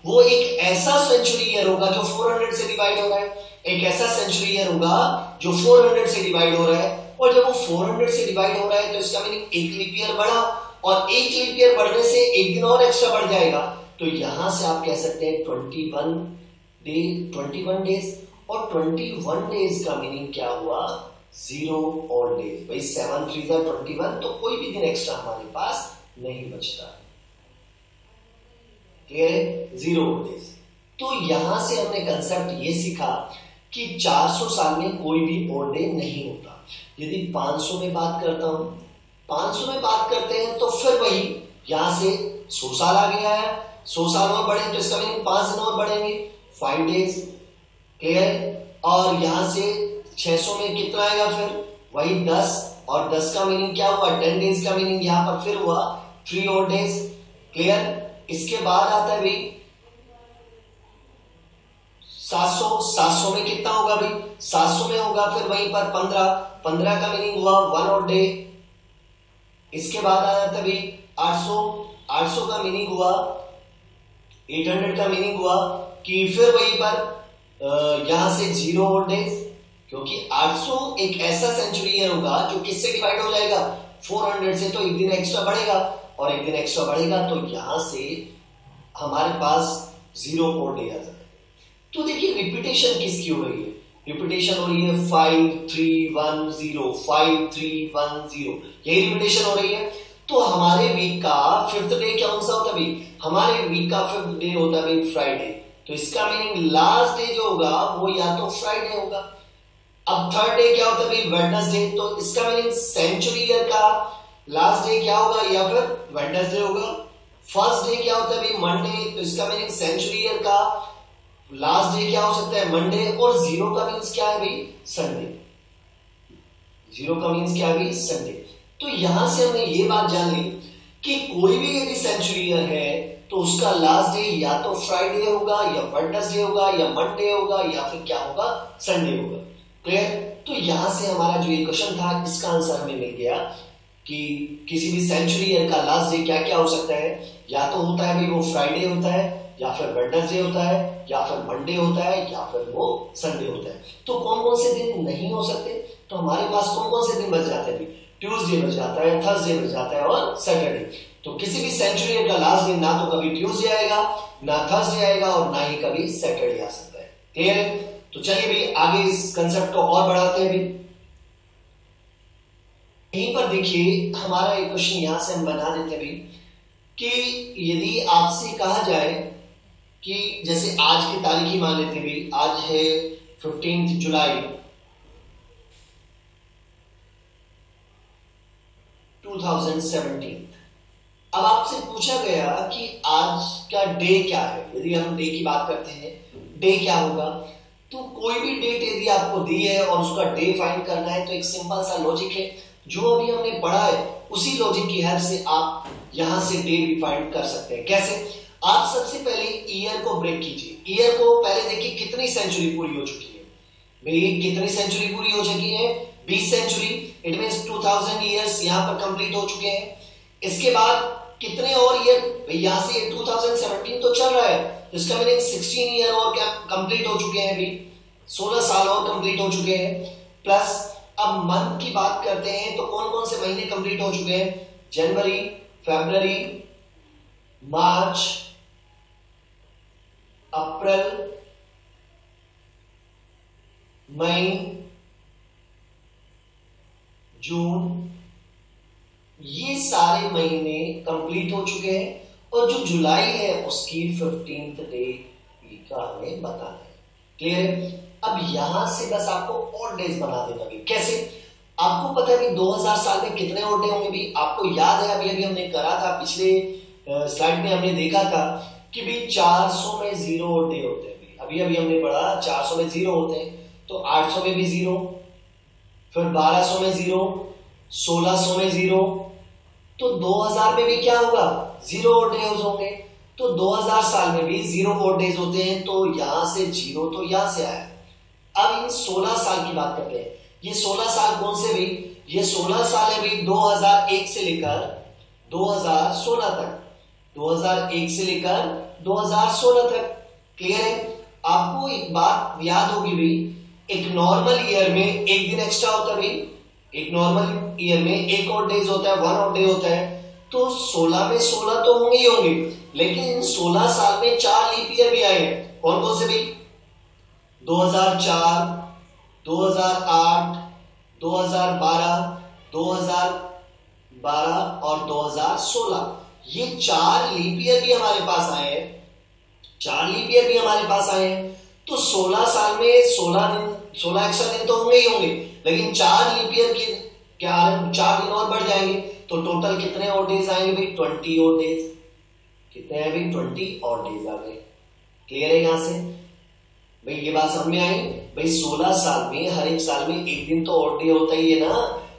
वो एक ऐसा सेंचुरी ईयर होगा जो 400 से डिवाइड हो रहा है। एक ऐसा सेंचुरी ईयर होगा जो 400 से डिवाइड हो रहा है। और जब वो 400 से डिवाइड हो रहा है तो इसका मीनिंग एक लीप ईयर बढ़ा, और एक लीप ईयर बढ़ने से एक दिन और एक्स्ट्रा बढ़ जाएगा। तो यहां से आप कह सकते हैं 21 डेज। और 21 डेज का मीनिंग क्या हुआ? 0 और डेज। भाई 7 3 21 तो कोई भी दिन एक्स्ट्रा हमारे पास नहीं बचता। क्लियर है? 0 और डेज। तो यहां से हमने कंसेप्ट ये सीखा कि 400 साल में कोई भी और डे नहीं होता। यदि 500 में बात करता हूं, 500 में बात करते हैं तो फिर वही यहां से 100 साल आ गया है। 100 साल और बढ़े तो इसका मीनिंग 5 दिन और बढ़ेंगे, 5 डेज। क्लियर? और यहां से 600 में कितना आएगा? फिर वही 10। और 10 का मीनिंग क्या हुआ? 10 डेज का मीनिंग यहां पर फिर हुआ 3 और डेज। क्लियर? इसके बाद आता है भाई 700 में कितना होगा भाई? 700 में होगा फिर वहीं पर 15 का मीनिंग हुआ 1 और डे। इसके बाद आ जाता है भाई 800 का मीनिंग हुआ 800 का मीनिंग हुआ कि फिर वहीं पर यहां से 0 और डेज, क्योंकि 800 एक ऐसा सेंचुरी ईयर होगा जो किससे डिवाइड हो जाएगा? 400 से। तो एक दिन एक्स्ट्रा बढ़ेगा, और एक दिन एक्स्ट्रा बढ़ेगा तो यहां से हमारे पास 0 और डे आ जाएगा। तो देखिए रिपीटेशन किसकी हो रही है? रिपीटेशन हो रही है 5 3 1 0, 5 3 1 0, यही रिपीटेशन हो रही है। तो हमारे वीक का 5th डे कौन सा होता है भाई? हमारे वीक का 5th डे होता है भाई फ्राइडे। तो इसका मीनिंग लास्ट डे जो होगा वो या तो फ्राइडे होगा। अब 3rd डे क्या होता है भाई? वेडनेसडे। तो इसका मीनिंग सेंचुरी ईयर का लास्ट डे क्या होगा? या फिर वेडनेसडे होगा। 1st डे क्या होता है भाई? मंडे। तो इसका मीनिंग सेंचुरी ईयर का लास्ट डे क्या हो सकता है? मंडे। और 0 का मीन्स क्या है भाई? संडे। 0 का मीन्स क्या है भाई? संडे। तो यहां से हमने ये बात जान ली कि कोई भी यदि सेंचुरी ईयर है तो उसका लास्ट डे या तो फ्राइडे होगा, या वेडनेसडे होगा, या मंडे होगा, या फिर क्या होगा? संडे होगा। क्लियर? तो यहां से हमारा जो ये क्वेश्चन था इसका आंसर हमें मिल गया कि किसी भी सेंचुरी ईयर का लास्ट डे क्या क्या हो सकता है? या तो होता है भाई वो फ्राइडे होता है, या फिर वेडनेसडे होता है, या फिर मंडे होता है, या फिर वो संडे होता है। तो कौन कौन से दिन नहीं हो सकते? तो हमारे पास कौन कौन से दिन बच जाते हैं? ट्यूसडे बच जाता है, थर्सडे बच जाता है, और सैटरडे। तो किसी भी सेंचुरी ईयर का लास्ट दिन ना तो कभी ट्यूसडे आएगा, ना थर्सडे आएगा, और ना ही कभी सैटरडे आ सकता है। क्लियर है? तो चलिए भाई आगे इस कंसेप्ट को और बढ़ाते हैं। यहीं पर देखिए हमारा एक क्वेश्चन यहां से हम बना देते हैं कि यदि आपसे कहा जाए कि जैसे आज की तारीख ही मान लेते भाई, आज है 15 जुलाई 2017। अब आपसे पूछा गया कि आज का डे क्या है। यदि हम डे की बात करते हैं, डे क्या होगा? तो कोई भी डेट यदि आपको दी है और उसका डे फाइंड करना है तो एक सिंपल सा लॉजिक है, जो अभी हमने पढ़ा है उसी लॉजिक की हेल्प से आप यहां से डे भी फाइंड कर सकते हैं। कैसे? आप सबसे पहले ईयर को ब्रेक कीजिए। ईयर को पहले देखिए कितनी सेंचुरी पूरी हो चुकी है भाई? कितनी सेंचुरी पूरी हो चुकी है? 20 सेंचुरी। इट मींस 2000 इयर्स यहां पर कंप्लीट हो चुके हैं। इसके बाद कितने और ईयर भाई? यहां से 2017 तो चल रहा है, तो इसका मीनिंग 16 ईयर और कंप्लीट हो चुके हैं भाई, 16 साल और कंप्लीट हो चुके हैं। प्लस अब मंथ की बात करते हैं तो कौन कौन से महीने कंप्लीट हो चुके हैं? जनवरी, फरवरी, मार्च, अप्रैल, मई, जून, ये सारे महीने कंप्लीट हो चुके हैं और जो जुलाई है उसकी 15th डे का हमें बताना है। क्लियर है? अब यहां से बस आपको और डेज बना देना भी। कैसे? आपको पता है कि 2000 साल में कितने और डे होंगे भी? आपको याद है अभी हमने करा था, पिछले स्लाइड में हमने देखा था कि भी 400 में 0 और डे होते हैं। अभी हमने पढ़ा 400 में 0 होते हैं, तो 800 में भी 0, फिर 1200 में 0, 1600 में 0, तो 2000 में भी क्या होगा? 0 और डेज होंगे। तो 2000 साल में भी 0 और डेज होते हैं, तो यहां से 0 तो यहां से आया। अब इन 16 साल की बात करते हैं। ये 16 साल कौन से भी? ये 16 साल है भी 2001 से लेकर 2016 तक, 2001 से लेकर 2016 तक। क्लियर है? आपको एक बात याद होगी भी, एक नॉर्मल ईयर में एक दिन एक्स्ट्रा होता है भी, एक नॉर्मल ईयर में एक और डेज होता है, 1 और डे होता है। तो 16 में 16 तो होंगे ही होंगे, लेकिन इन 16 साल में 4 लीप ईयर भी आए हैं। कौन कौन से भी? 2004, 2008, 2012, 2012 और 2016, ये 4 लीप ईयर भी हमारे पास आए हैं। 4 लीप ईयर भी हमारे पास आए हैं। तो 16 साल में 16 दिन, 16 एक्स्ट्रा दिन तो होंगे ही होंगे, लेकिन 4 लीप ईयर की क्या 4 दिन और बढ़ जाएंगे, तो टोटल कितने और डेज आएंगे भाई? 20 और डेज। कितने हैं भाई? 20 और डेज आ गए। क्लियर है? यहां से भाई ये बात समझ में आई भाई? 16 साल में हर एक साल में एक दिन तो और डे होता ही है ना,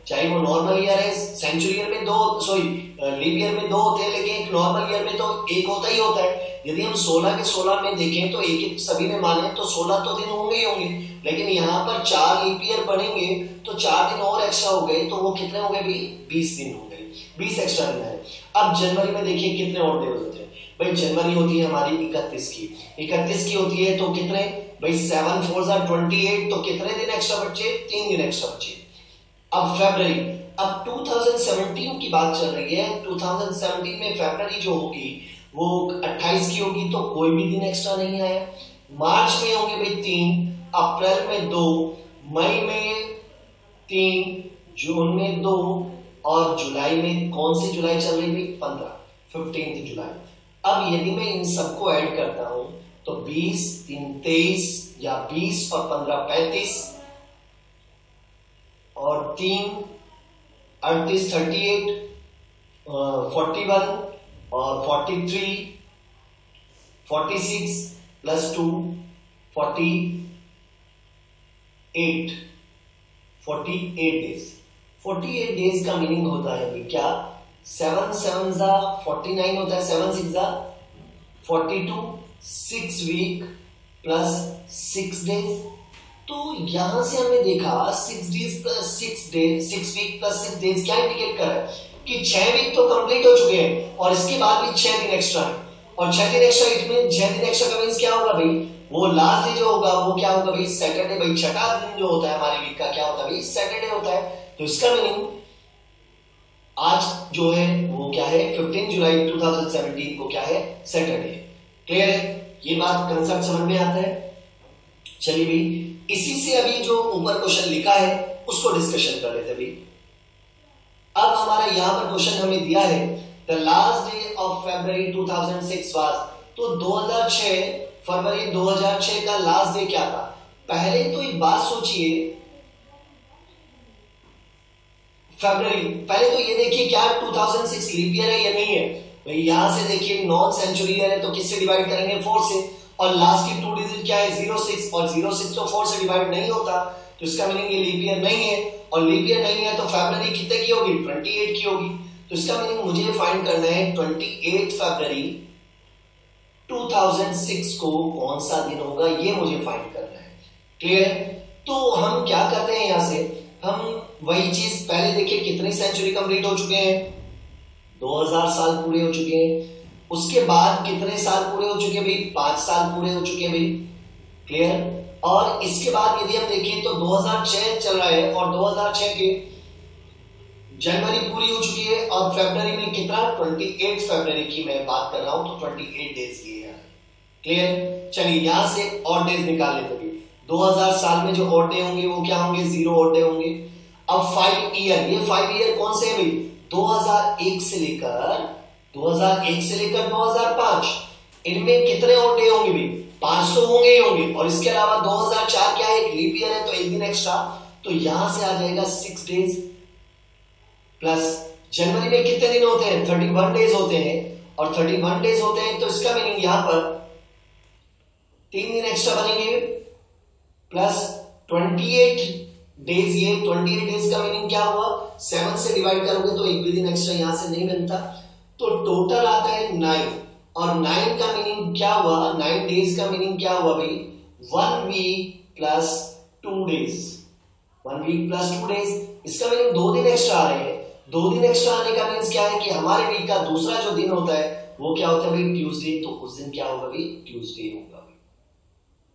चाहे वो नॉर्मल ईयर है। सेंचुरी ईयर में 2, सॉरी लीप ईयर में 2 होते हैं, लेकिन एक नॉर्मल ईयर में तो एक होता ही होता है। यदि हम 16 के 16 में देखें तो एक सभी में माने तो 16 तो दिन होंगे ही होंगे, लेकिन यहाँ पर 4 लीप ईयर बनेंगे तो 4 दिन और एक्स्ट्रा हो गए, तो वो कितने हो गए भी? 20 दिन हो गए, 20 एक्स्ट्रा दिन है। अब जनवरी में देखिए कितने और डे होते हैं भाई? जनवरी होती है हमारी 31 की, 31 की होती है, तो कितने भाई? 7 4 28, तो कितने दिन एक्स्ट्रा बचे? 3 दिन एक्स्ट्रा बचे। अब फरवरी, अब 2017 की बात चल रही है। 2017 में फरवरी जो होगी वो 28 की होगी, तो कोई भी दिन एक्स्ट्रा नहीं आया। मार्च में होंगे भाई 3, अप्रैल में 2, मई में 3, जून में 2 और जुलाई में कौन सी जुलाई चल रही भाई? 15 जुलाई। अब यदि मैं इन सबको ऐड करता हूं तो 20 3 23 या 20 और 15 35 और 3 38 38 41 और 43 46 प्लस 2 48 डेज। 48 डेज का मीनिंग होता है कि क्या? 7 7 जा 49 होता है, 7 6 जा 42, 6 वीक प्लस 6 डेज। तो यहां से हमने देखा 6 days plus 6 days, 6 week plus 6 days क्या इंडिकेट कर रहा है कि 6 वीक तो कंप्लीट हो चुके हैं और इसके बाद भी 6 दिन एक्स्ट्रा है। और 6 दिन एक्स्ट्रा, इट मीन 6 दिन एक्स्ट्रा का मींस क्या होगा भाई? वो लास्ट डे जो होगा वो क्या होगा भाई? सैटरडे। भाई छठा दिन जो होता है हमारे वीक का क्या होता है भाई? सैटरडे होता है। तो इसका मीनिंग आज जो है वो क्या है? 15 जुलाई 2017 को क्या है? सैटरडे। क्लियर है? ये बात कंसेप्ट समझ में आता है? चलिए भाई इसी से अभी जो ऊपर क्वेश्चन लिखा है उसको डिस्कशन कर लेते भाई। अब हमारा यहां पर क्वेश्चन हमें दिया है the last day of February 2006 was, तो 2006 फरवरी 2006 का लास्ट डे क्या था? पहले तो एक बात सोचिए, फरवरी, पहले तो ये देखिए क्या 2006 लीप ईयर है या नहीं है भाई? यहां से देखिए नॉन सेंचुरी ईयर है तो किससे डिवाइड करेंगे? 4 से, और लास्ट की 2 डिजिट क्या है? 06, और 06 तो 4 से डिवाइड नहीं होता, तो इसका मीनिंग ये लीप ईयर नहीं है। और लीप ईयर नहीं है तो फरवरी कितने की होगी? 28 की होगी। तो इसका मीनिंग मुझे फाइंड करना है 28 फरवरी 2006 को कौन सा दिन होगा, ये मुझे फाइंड करना है। क्लियर? तो हम क्या करते हैं यहां से, हम वही चीज पहले देखिए कितनी सेंचुरी कंप्लीट हो चुके हैं? 2000 साल पूरे हो चुके हैं। उसके बाद कितने साल पूरे हो चुके हैं भाई? 5 साल पूरे हो चुके हैं भाई। क्लियर? और इसके बाद यदि हम देखें तो 2006 चल रहा है और 2006 के जनवरी पूरी हो चुकी है और फरवरी में कितना 28 फरवरी की मैं बात कर रहा हूं, तो 28 डेज ये है। क्लियर? चलिए यहां से और डेज निकाल लेते हैं। 2000 साल में जो और डे होंगे वो क्या होंगे, 0 और डे होंगे। अब 5 ईयर, ये 5 ईयर कौन से हैं भाई, 2001 से लेकर 2005, इनमें कितने और डे होंगे भाई, 5 तो होंगे ही होंगे। और इसके अलावा 2004 क्या है, एक लीप ईयर है तो एक दिन एक्स्ट्रा, तो यहां से आ जाएगा 6 डेज प्लस जनवरी में कितने दिन होते हैं, 31 डेज होते हैं, और 31 डेज होते हैं तो इसका मीनिंग यहां पर 3 दिन एक्स्ट्रा बनेंगे प्लस 28 डेज। ये 28 डेज का मीनिंग क्या हुआ, 7 से डिवाइड करोगे तो एक भी दिन एक्स्ट्रा यहां से नहीं बनता, तो टोटल आता है 9। और 9 का मीनिंग क्या हुआ, 9 डेज का मीनिंग क्या हुआ भाई, 1 week plus 2 days, 1 week plus 2 days. इसका मीनिंग 2 दिन एक्स्ट्रा आ रहे हैं। 2 दिन एक्स्ट्रा आने का मीन्स क्या है कि हमारे वीक का दूसरा जो दिन होता है वो क्या होता है भाई, ट्यूसडे। तो उस दिन क्या होगा भाई, ट्यूसडे होगा भाई,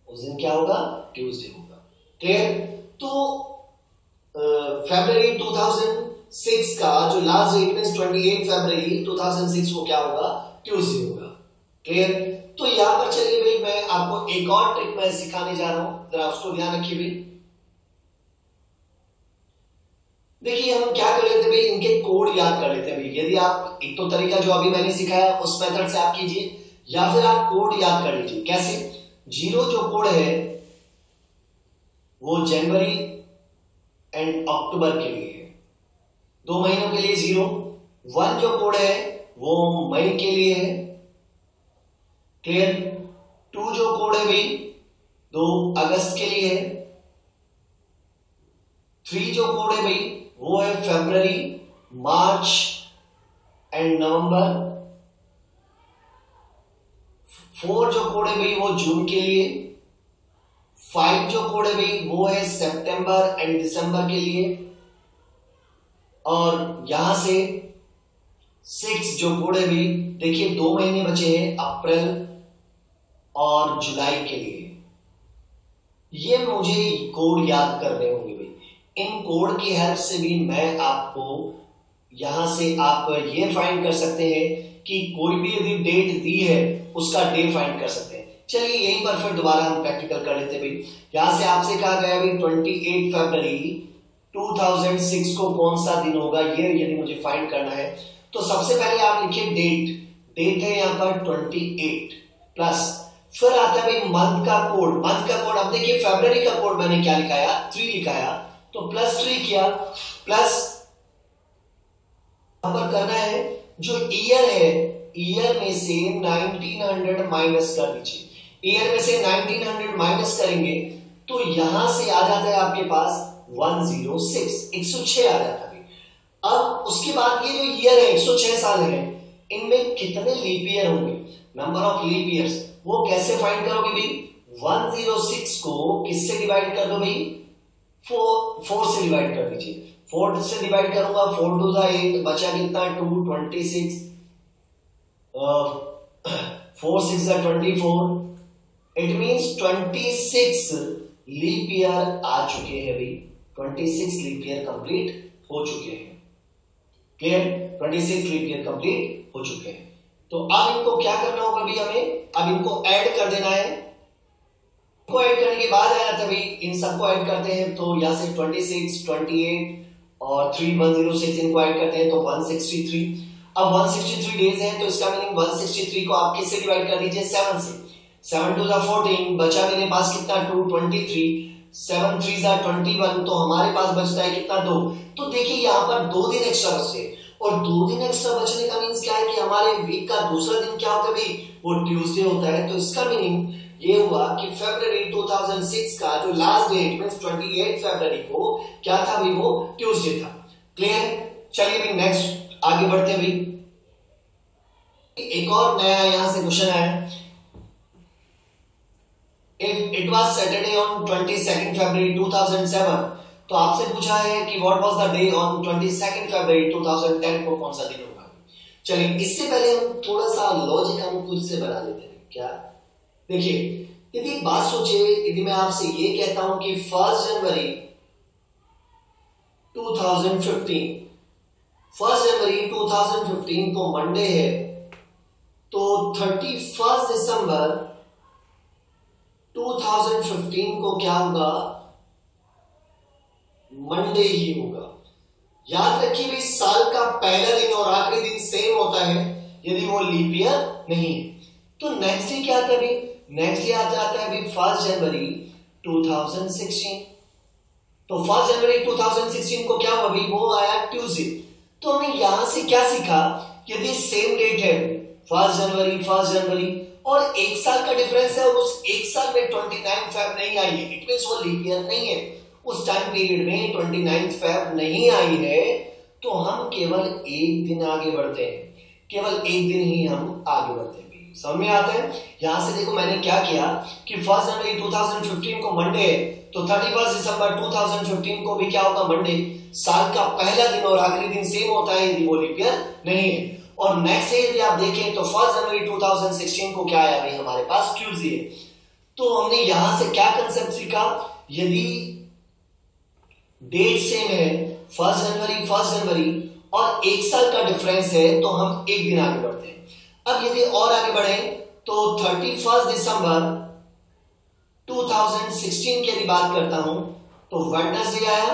उस दिन क्या होगा, ट्यूसडे होगा। क्लियर? तो फरवरी 2006 का जो लास्ट डेट मींस 28 फरवरी 2006 को क्या होगा, ट्यूसडे होगा। क्लियर? तो यहां पर चलिए भाई मैं आपको एक और ट्रिक मैं सिखाने जा रहा हूं, जरा उसको ध्यान रखिए भाई। देखिए हम क्या कर लेते भाई, इनके कोड याद कर लेते हैं भाई। यदि आप, एक तो तरीका जो अभी मैंने सिखाया उस मेथड से आप कीजिए, या फिर आप कोड याद कर लीजिए। कैसे? 0 जो कोड है वो जनवरी एंड अक्टूबर के लिए है, 2 महीनों के लिए 0। 1 जो कोड है वो मई के लिए है। क्लियर? 2 जो कोड है भाई 2 अगस्त के लिए है। 3 जो कोड है भाई वो है फरवरी, मार्च एंड नवंबर। 4 जो कोड है भाई वो जून के लिए। 5 जो कोड है भाई वो है सितंबर एंड दिसंबर के लिए। और यहां से 6 जो कोड है भाई, देखिए 2 महीने बचे हैं, अप्रैल और जुलाई के लिए। ये मुझे कोड याद करने होंगे भाई। इन कोड की हेल्प से भी मैं आपको यहां से आप ये फाइंड कर सकते हैं कि कोई भी यदि डेट दी है उसका डे फाइंड कर सकते हैं। चलिए यहीं पर फिर दोबारा हम प्रैक्टिकल कर लेते हैं भाई। यहां से आपसे कहा गया भाई 28 फरवरी 2006 को कौन सा दिन होगा, ये यदि मुझे फाइंड करना है तो सबसे पहले आप लिखिए डेट है यहां पर 28 प्लस, फिर आता है भाई मंथ का कोड। अब देखिए फरवरी का कोड मैंने क्या लिखाया, 3 लिखाया, तो प्लस 3 किया, प्लस यहां पर करना है जो ईयर है, ईयर में से 1900 माइनस कर दीजिए। ईयर में से 1900 माइनस करेंगे तो यहां से आ जाता है आपके पास 106 आ जाता है। अब उसके बाद ये जो ईयर है 106 साल है, इनमें कितने लीप ईयर होंगे, नंबर ऑफ लीप ईयर्स, वो कैसे फाइंड करोगे भाई, 106 को किससे डिवाइड कर दो भाई, 4 से डिवाइड कर दीजिए। 4 से डिवाइड करूंगा, 4 2 8, बचा कितना 2, 26, 4 6 24। इट मींस 26 लीप ईयर आ चुके हैं भाई, 26 लीप ईयर कंप्लीट हो चुके हैं। क्लियर? 26 लीप ईयर कंप्लीट हो चुके हैं। तो अब इनको क्या करना होगा भाई, हमें अब इनको ऐड कर देना है। इनको ऐड करने के बाद आया था भाई, इन सबको ऐड करते हैं तो यहां से 26, 28 और 3 106 इनको ऐड करते हैं तो 163। अब 163 डेज है तो इसका मीनिंग 163 को आप किससे डिवाइड कर दीजिए, 7 से। 7 2 14, बचा मेरे पास कितना 2, 23, 7 3 21, तो हमारे पास बचता है कितना 2। तो देखिए यहाँ पर 2 दिन एक्स्ट्रा बचते हैं, और 2 दिन एक्स्ट्रा बचने का मीन्स क्या है कि हमारे वीक का दूसरा दिन क्या होता है भाई, वो ट्यूसडे होता है। तो इसका मीनिंग ये हुआ कि फरवरी 2006 का जो लास्ट डेट मींस 28 फरवरी को क्या था भाई, वो ट्यूसडे था। क्लियर? चलिए भाई नेक्स्ट आगे बढ़ते हैं भाई। एक और नया यहां से क्वेश्चन आया, if it was Saturday on 22 फरवरी 2007, तो आपसे पूछा है कि what was the day on 22 फरवरी 2010 को कौन सा दिन होगा। चलिए इससे पहले हम थोड़ा सा लॉजिक हम खुद से बना लेते हैं। क्या? देखिए यदि एक बात सोचिए, यदि मैं आपसे ये कहता हूं कि 1 जनवरी 2015 1 जनवरी 2015 को मंडे है, तो 31 दिसंबर 2015 को क्या होगा? मंडे ही होगा। याद रखिए भाई, साल का पहला दिन और आखिरी दिन सेम होता है यदि वो लीप ईयर नहीं है। तो नेक्स्ट डे क्या आता है भाई? नेक्स्ट डे आ जाता है भाई 1 जनवरी 2016। तो 1 जनवरी 2016 को क्या हुआ भाई? वो आया ट्यूसडे। तो हमने यहां से क्या सीखा? यदि सेम डेट है 1 जनवरी और एक साल का डिफरेंस है और उस एक साल में 29 फेब नहीं आई है, इट मींस वो लीप ईयर नहीं है, उस टाइम पीरियड में 29 फेब नहीं आई है, तो हम केवल एक दिन आगे बढ़ते हैं, केवल एक दिन ही हम आगे बढ़ते हैं। समझ में आता है? यहां से देखो मैंने क्या किया कि 1 जनवरी 2015 को मंडे है, तो 31 दिसंबर 2015 को भी क्या होगा? मंडे। साल का पहला दिन और आखिरी दिन सेम होता है यदि वो लीप ईयर नहीं है। और नेक्स्ट डे यदि आप देखें तो 1 जनवरी 2016 को क्या आया भाई? हमारे पास ट्यूसडे है। तो हमने यहां से क्या कंसेप्ट सीखा? यदि डेट सेम है 1 जनवरी और एक साल का डिफरेंस है, तो हम एक दिन आगे बढ़ते हैं। अब यदि और आगे बढ़े तो 31 दिसंबर 2016 की यदि बात करता हूं तो वेडनेसडे आया।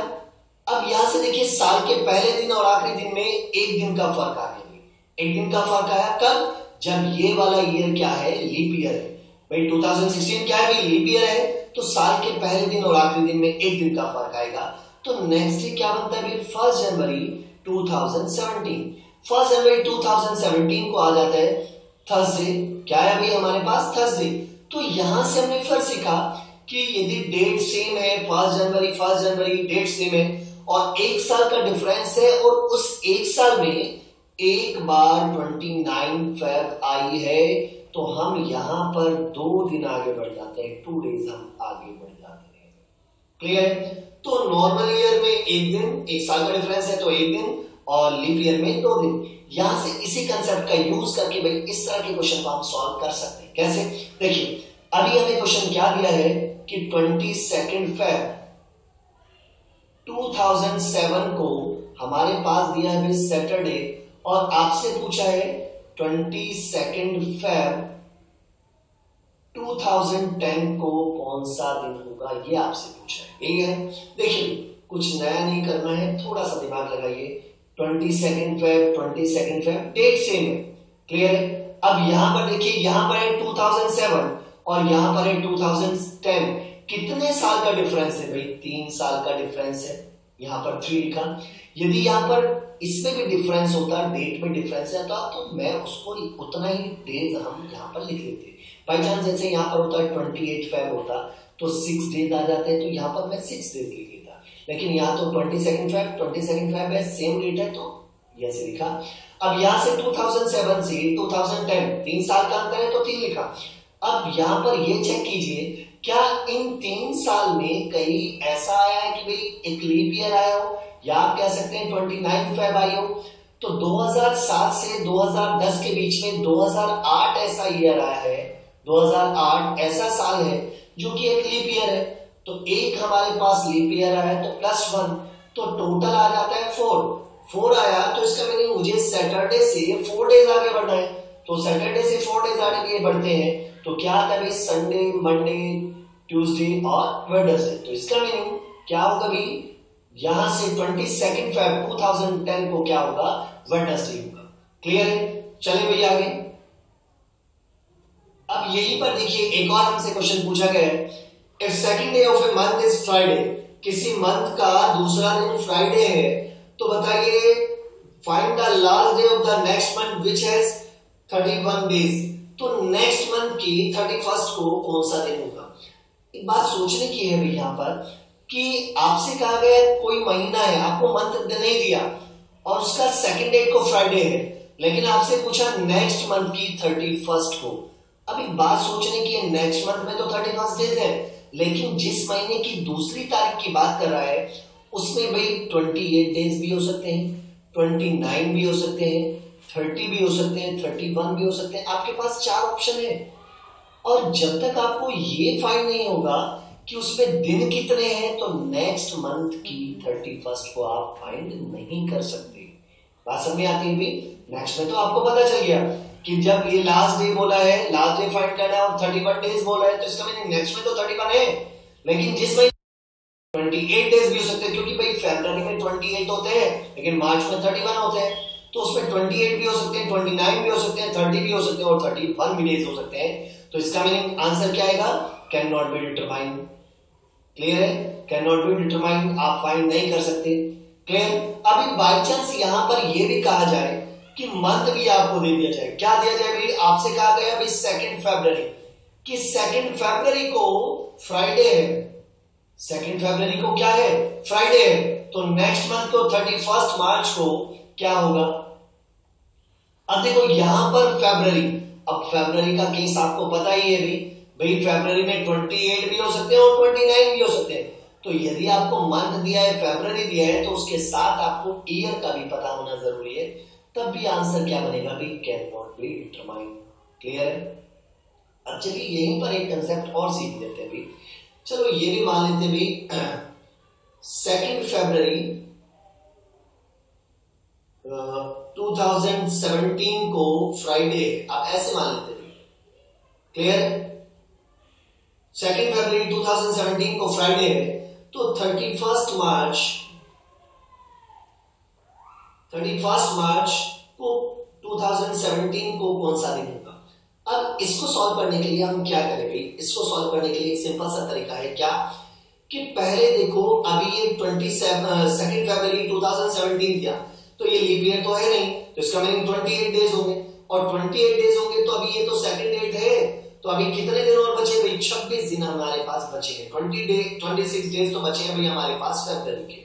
अब यहां से देखिए, साल के पहले दिन और आखिरी दिन में एक दिन का फर्क आ गया। एक दिन का फर्क आया कब? जब ये वाला ईयर क्या है? लीप ईयर है भाई। 2016 क्या है भाई? लीप ईयर है, तो साल के पहले दिन और आखिरी दिन में एक दिन का फर्क आएगा। तो नेक्स्ट डे क्या बनता है भाई? 1 जनवरी 2017। 1 जनवरी 2017 को आ जाता है थर्सडे। क्या है भाई हमारे पास? थर्सडे। तो यहां से हमने फिर सीखा कि यदि डेट सेम है 1 जनवरी डेट सेम है और एक साल का डिफरेंस है और उस एक साल में एक बार 29 फेब आई है, तो हम यहां पर 2 दिन आगे बढ़ जाते हैं, 2 डेज हम आगे बढ़ जाते हैं। क्लियर? तो नॉर्मल ईयर में एक दिन, एक साल का डिफरेंस है तो एक दिन, और लीप ईयर में 2 दिन। यहां से इसी कंसेप्ट का यूज करके भाई इस तरह के क्वेश्चन को हम सॉल्व कर सकते हैं। कैसे? देखिए, अभी हमें क्वेश्चन क्या दिया है कि 22 फेब 2007 को हमारे पास दिया है सैटरडे, और आपसे पूछा है 22 फेब 2010 को कौन सा दिन होगा, ये आपसे पूछा है। यही है। देखिए, कुछ नया नहीं करना है, थोड़ा सा दिमाग लगाइए। 22 फेब डेट सेम है। क्लियर है? अब यहां पर देखिए, यहां पर है 2007 और यहां पर है 2010। कितने साल का डिफरेंस है भाई? 3 साल का डिफरेंस है। यहां पर 3 लिखा। यदि यहां पर इसमें भी डिफरेंस होता, डेट में डिफरेंस है, तो मैं उसको उतना ही डेज हम यहां पर लिख लेते। बाई चांस जैसे यहां पर होता है 28 फेब होता तो 6 डेज आ जाते हैं, तो यहां पर मैं 6 डेज लिख लेता। लेकिन यहां तो 22 फेब है, सेम डेट है, तो ऐसे लिखा। अब यहां से 2007 से 2010 3 साल का अंतर है तो 3 लिखा। अब यहां पर ये चेक कीजिए, क्या इन 3 साल में कहीं ऐसा आया है कि भाई एक लीप ईयर आया हो, या आप कह सकते हैं 29 फेब आई हो। तो 2007 से 2010 के बीच में 2008 ऐसा ईयर आया है, 2008 ऐसा साल है जो कि एक लीप ईयर है। तो एक हमारे पास लीप ईयर आया तो +1, तो टोटल आ जाता है 4 आया। तो इसका मीनिंग मुझे सैटरडे से 4 डेज आगे बढ़ना है, तो सैटरडे से 4 डेज आगे बढ़ते हैं तो क्या आता है? संडे, मंडे, ट्यूसडे और वेडनेसडे। तो इसका मीनिंग क्या होगा भाई? यहां से 22 फेब 2010 को क्या होगा? वेडनेसडे होगा। क्लियर है? चले भैया आगे। अब यहीं पर देखिए, एक और हमसे क्वेश्चन पूछा गया है, if second day of a month is Friday, किसी मंथ का दूसरा दिन फ्राइडे है, तो बताइए find the last day of the next month which has 31 days. तो नेक्स्ट मंथ की 31 को कौन सा दिन होगा? एक बात सोचने की है भाई यहां पर कि आपसे कहा गया कोई महीना है, आपको मंथ नहीं दिया और उसका सेकंड डेट को फ्राइडे है, लेकिन आपसे पूछा नेक्स्ट मंथ की 31 को। अब एक बात सोचने की है, नेक्स्ट मंथ में तो 31 डेज है, लेकिन जिस महीने की दूसरी तारीख की बात कर रहा है उसमें भाई 28 डेज भी हो सकते हैं, 29 भी हो सकते हैं, 30 भी हो सकते हैं, 31 भी हो सकते हैं। आपके पास 4 ऑप्शन है, और जब तक आपको ये फाइंड नहीं होगा कि उसमें दिन कितने हैं, तो नेक्स्ट मंथ की 31 को आप फाइंड नहीं कर सकते। बात समझ में आती है भी? नेक्स्ट में तो आपको पता चल गया कि जब ये लास्ट डे बोला है, लास्ट डे फाइंड करना है और 31 डेज बोला है, तो इसका मीनिंग नेक्स्ट में तो 31 है, लेकिन जिस महीने 28 डेज भी हो सकते हैं, क्योंकि भाई फरवरी में 28 होते हैं लेकिन मार्च में 31 होते हैं, तो उसमें 28 भी हो सकते हैं, 29 भी हो सकते हैं, 30 भी हो सकते हैं और 31 भी डेज हो सकते हैं। तो इसका मीनिंग आंसर क्या आएगा? Can not be determine. Clear है? कैन नॉट बी डिटरमाइन, आप फाइंड नहीं कर सकते। क्लियर? अभी बाई चांस यहां पर यह भी कहा जाए कि मंथ भी आपको दे दिया जाए, क्या दिया जाए भाई? आपसे कहा गया भाई 2 फरवरी, कि 2 फरवरी को फ्राइडे है, 2 फरवरी को क्या है? फ्राइडे है, तो नेक्स्ट मंथ को 31 मार्च को क्या होगा? अब देखो यहां पर फरवरी, अब फरवरी का केस आपको पता ही है भाई फरवरी में 28 भी हो सकते हैं और 29 भी हो सकते हैं। तो यदि आपको मंथ दिया है, फरवरी दिया है, तो उसके साथ आपको ईयर का भी पता होना जरूरी है, तब भी आंसर क्या बनेगा भाई? Can not be determine. Clear है? अब चलिए यहीं पर एक कंसेप्ट और सीख लेते हैं भाई। चलो ये भी मान लेते भाई 2 फरवरी 2017 को फ्राइडे, आप ऐसे मान लेते भाई। क्लियर? 2 फरवरी 2017 को फ्राइडे है, तो 31 मार्च को 2017 को कौन सा दिन होगा? अब इसको सॉल्व करने के लिए हम क्या करें भाई? इसको सॉल्व करने के लिए एक सिंपल सा तरीका है, क्या कि पहले देखो अभी ये 2 फरवरी 2017 किया, तो ये लीप ईयर तो है नहीं, तो इसका मीनिंग 28 डेज होंगे, और 28 डेज होंगे तो अभी ये तो सेकंड डेट है, तो अभी कितने दिन और बचे भाई? 26 दिन हमारे पास बचे हैं, 26 डेज तो बचे हैं भाई हमारे पास फरवरी के।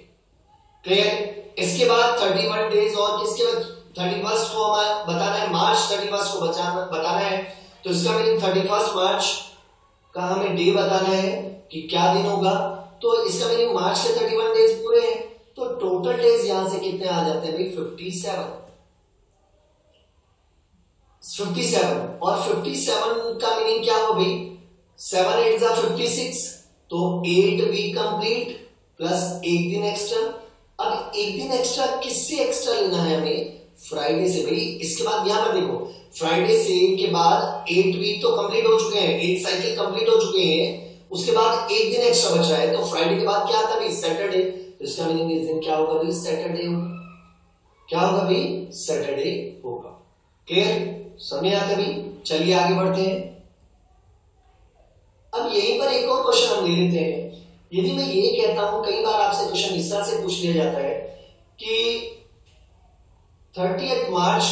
क्लियर? इसके बाद 31 डेज और किसके बाद 31 को हमें बताना है, मार्च 31 को बताना है, तो इसका मीनिंग 31 मार्च का हमें डे बताना है कि क्या दिन होगा, तो इसका मीनिंग मार्च के 31 डेज पूरे हैं, तो टोटल डेज यहां से कितने आ जाते हैं भाई? 57। और 57 का मीनिंग क्या हुआ भाई? 7 8 जा 56, तो 8 वीक कंप्लीट प्लस एक दिन एक्स्ट्रा। अब एक दिन एक्स्ट्रा किससे एक्स्ट्रा लेना है हमें? फ्राइडे से भाई। इसके बाद यहां पर देखो फ्राइडे से के बाद 8 वीक तो कंप्लीट हो चुके हैं, 8 साइकिल कंप्लीट हो चुके हैं, उसके बाद एक दिन एक्स्ट्रा बच रहा है, तो फ्राइडे के बाद क्या आता भाई? सैटरडे। तो इसका मीनिंग इस दिन क्या होगा भाई? सैटरडे होगा। क्या होगा भाई? सैटरडे होगा। क्लियर? समझ आता भाई? चलिए आगे बढ़ते हैं। अब यहीं पर एक और क्वेश्चन हम ले लेते हैं। यदि मैं ये कहता हूं, कई बार आपसे क्वेश्चन इस तरह से पूछ लिया जाता है कि 30 मार्च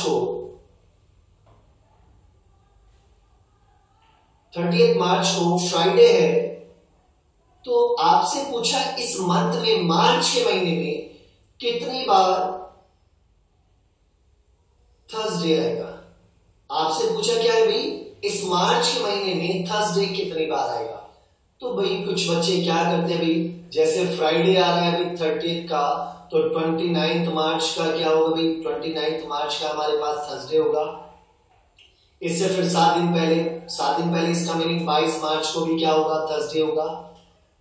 को फ्राइडे है, तो आपसे पूछा इस मंथ में, मार्च के महीने में कितनी बार थर्सडे आएगा? आपसे पूछा क्या है भाई? इस मार्च के महीने में थर्सडे कितनी बार आएगा? तो भाई कुछ बच्चे क्या करते हैं भाई, जैसे फ्राइडे आ रहा है भाई 30 का, तो 29 मार्च का क्या होगा भाई? 29 मार्च का हमारे पास थर्सडे होगा। इससे फिर 7 दिन पहले इसका मीनिंग 22 मार्च को भी क्या होगा? थर्सडे होगा।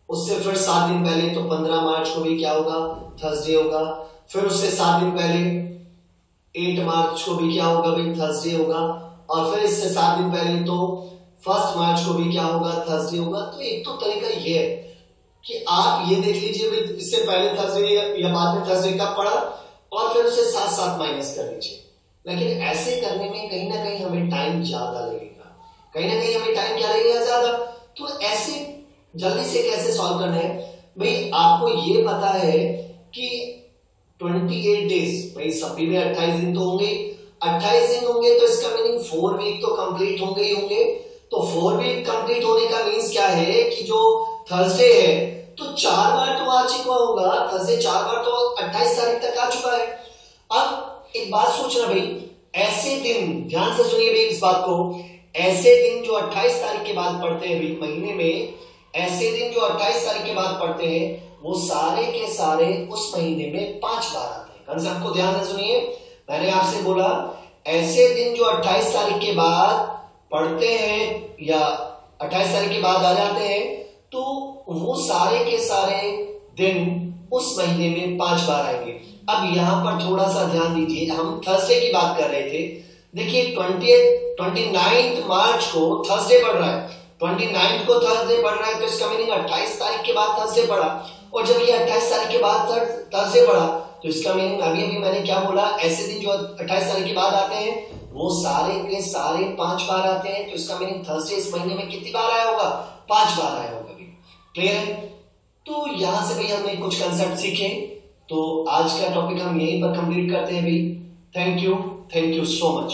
उससे फिर 7 दिन पहले तो 15 मार्च को भी क्या होगा? थर्सडे होगा। फिर उससे 7 दिन पहले 8 मार्च को भी क्या होगा भाई? थर्सडे होगा। और फिर इससे 7 दिन पहले तो 1 मार्च को भी क्या होगा? थर्सडे होगा। तो एक तो तरीका ये है कि आप ये देख लीजिए भाई इससे पहले थर्सडे या बाद में थर्सडे कब पड़ा, और फिर उसे साथ साथ माइनस कर लीजिए। लेकिन ऐसे करने में कहीं ना कहीं हमें टाइम ज्यादा लगेगा, कहीं ना कहीं हमें टाइम क्या लगेगा? ज्यादा। तो ऐसे जल्दी से कैसे सॉल्व करना है भाई? आपको ये पता है कि 28 डेज भाई सभी में 28 दिन तो होंगे, 28 दिन होंगे, तो इसका मीनिंग 4 वीक तो कंप्लीट होंगे ही होंगे। तो 4 वीक कंप्लीट होने का मीन्स क्या है कि जो थर्सडे है तो 4 बार तो आ चुका होगा, थर्सडे 4 बार तो 28 तारीख तक आ चुका है। अब एक बात सोचना भाई, ऐसे दिन, ध्यान से सुनिए भाई इस बात को, ऐसे दिन जो 28 तारीख के बाद पड़ते हैं भाई महीने में, ऐसे दिन जो 28 तारीख के बाद पड़ते हैं वो सारे के सारे उस महीने में 5 बार आते हैं। कंसेप्ट को ध्यान से सुनिए, मैंने आपसे बोला ऐसे दिन जो 28 तारीख के बाद पढ़ते हैं या 28 तारीख के बाद आ जाते हैं, तो वो सारे के सारे दिन उस महीने में 5 बार आएंगे। अब यहाँ पर थोड़ा सा ध्यान दीजिए, हम थर्सडे की बात कर रहे थे। देखिए 29 मार्च को थर्सडे पड़ रहा है, 29 को थर्सडे पड़ रहा है, तो इसका मीनिंग 28 तारीख के बाद थर्सडे पड़ा। और जब ये 28 तारीख के बाद थर्सडे पड़ा तो इसका मीनिंग अभी मैंने क्या बोला, ऐसे दिन जो 28 तारीख के बाद आते हैं वो सारे के सारे 5 बार आते हैं। तो इसका मीनिंग थर्सडे इस महीने में कितनी बार आया होगा, 5 बार आया होगा। क्लियर है? तो यहां से भी हमने कुछ कंसेप्ट सीखे। तो आज का टॉपिक हम यहीं पर कंप्लीट करते हैं भाई। Thank you so much.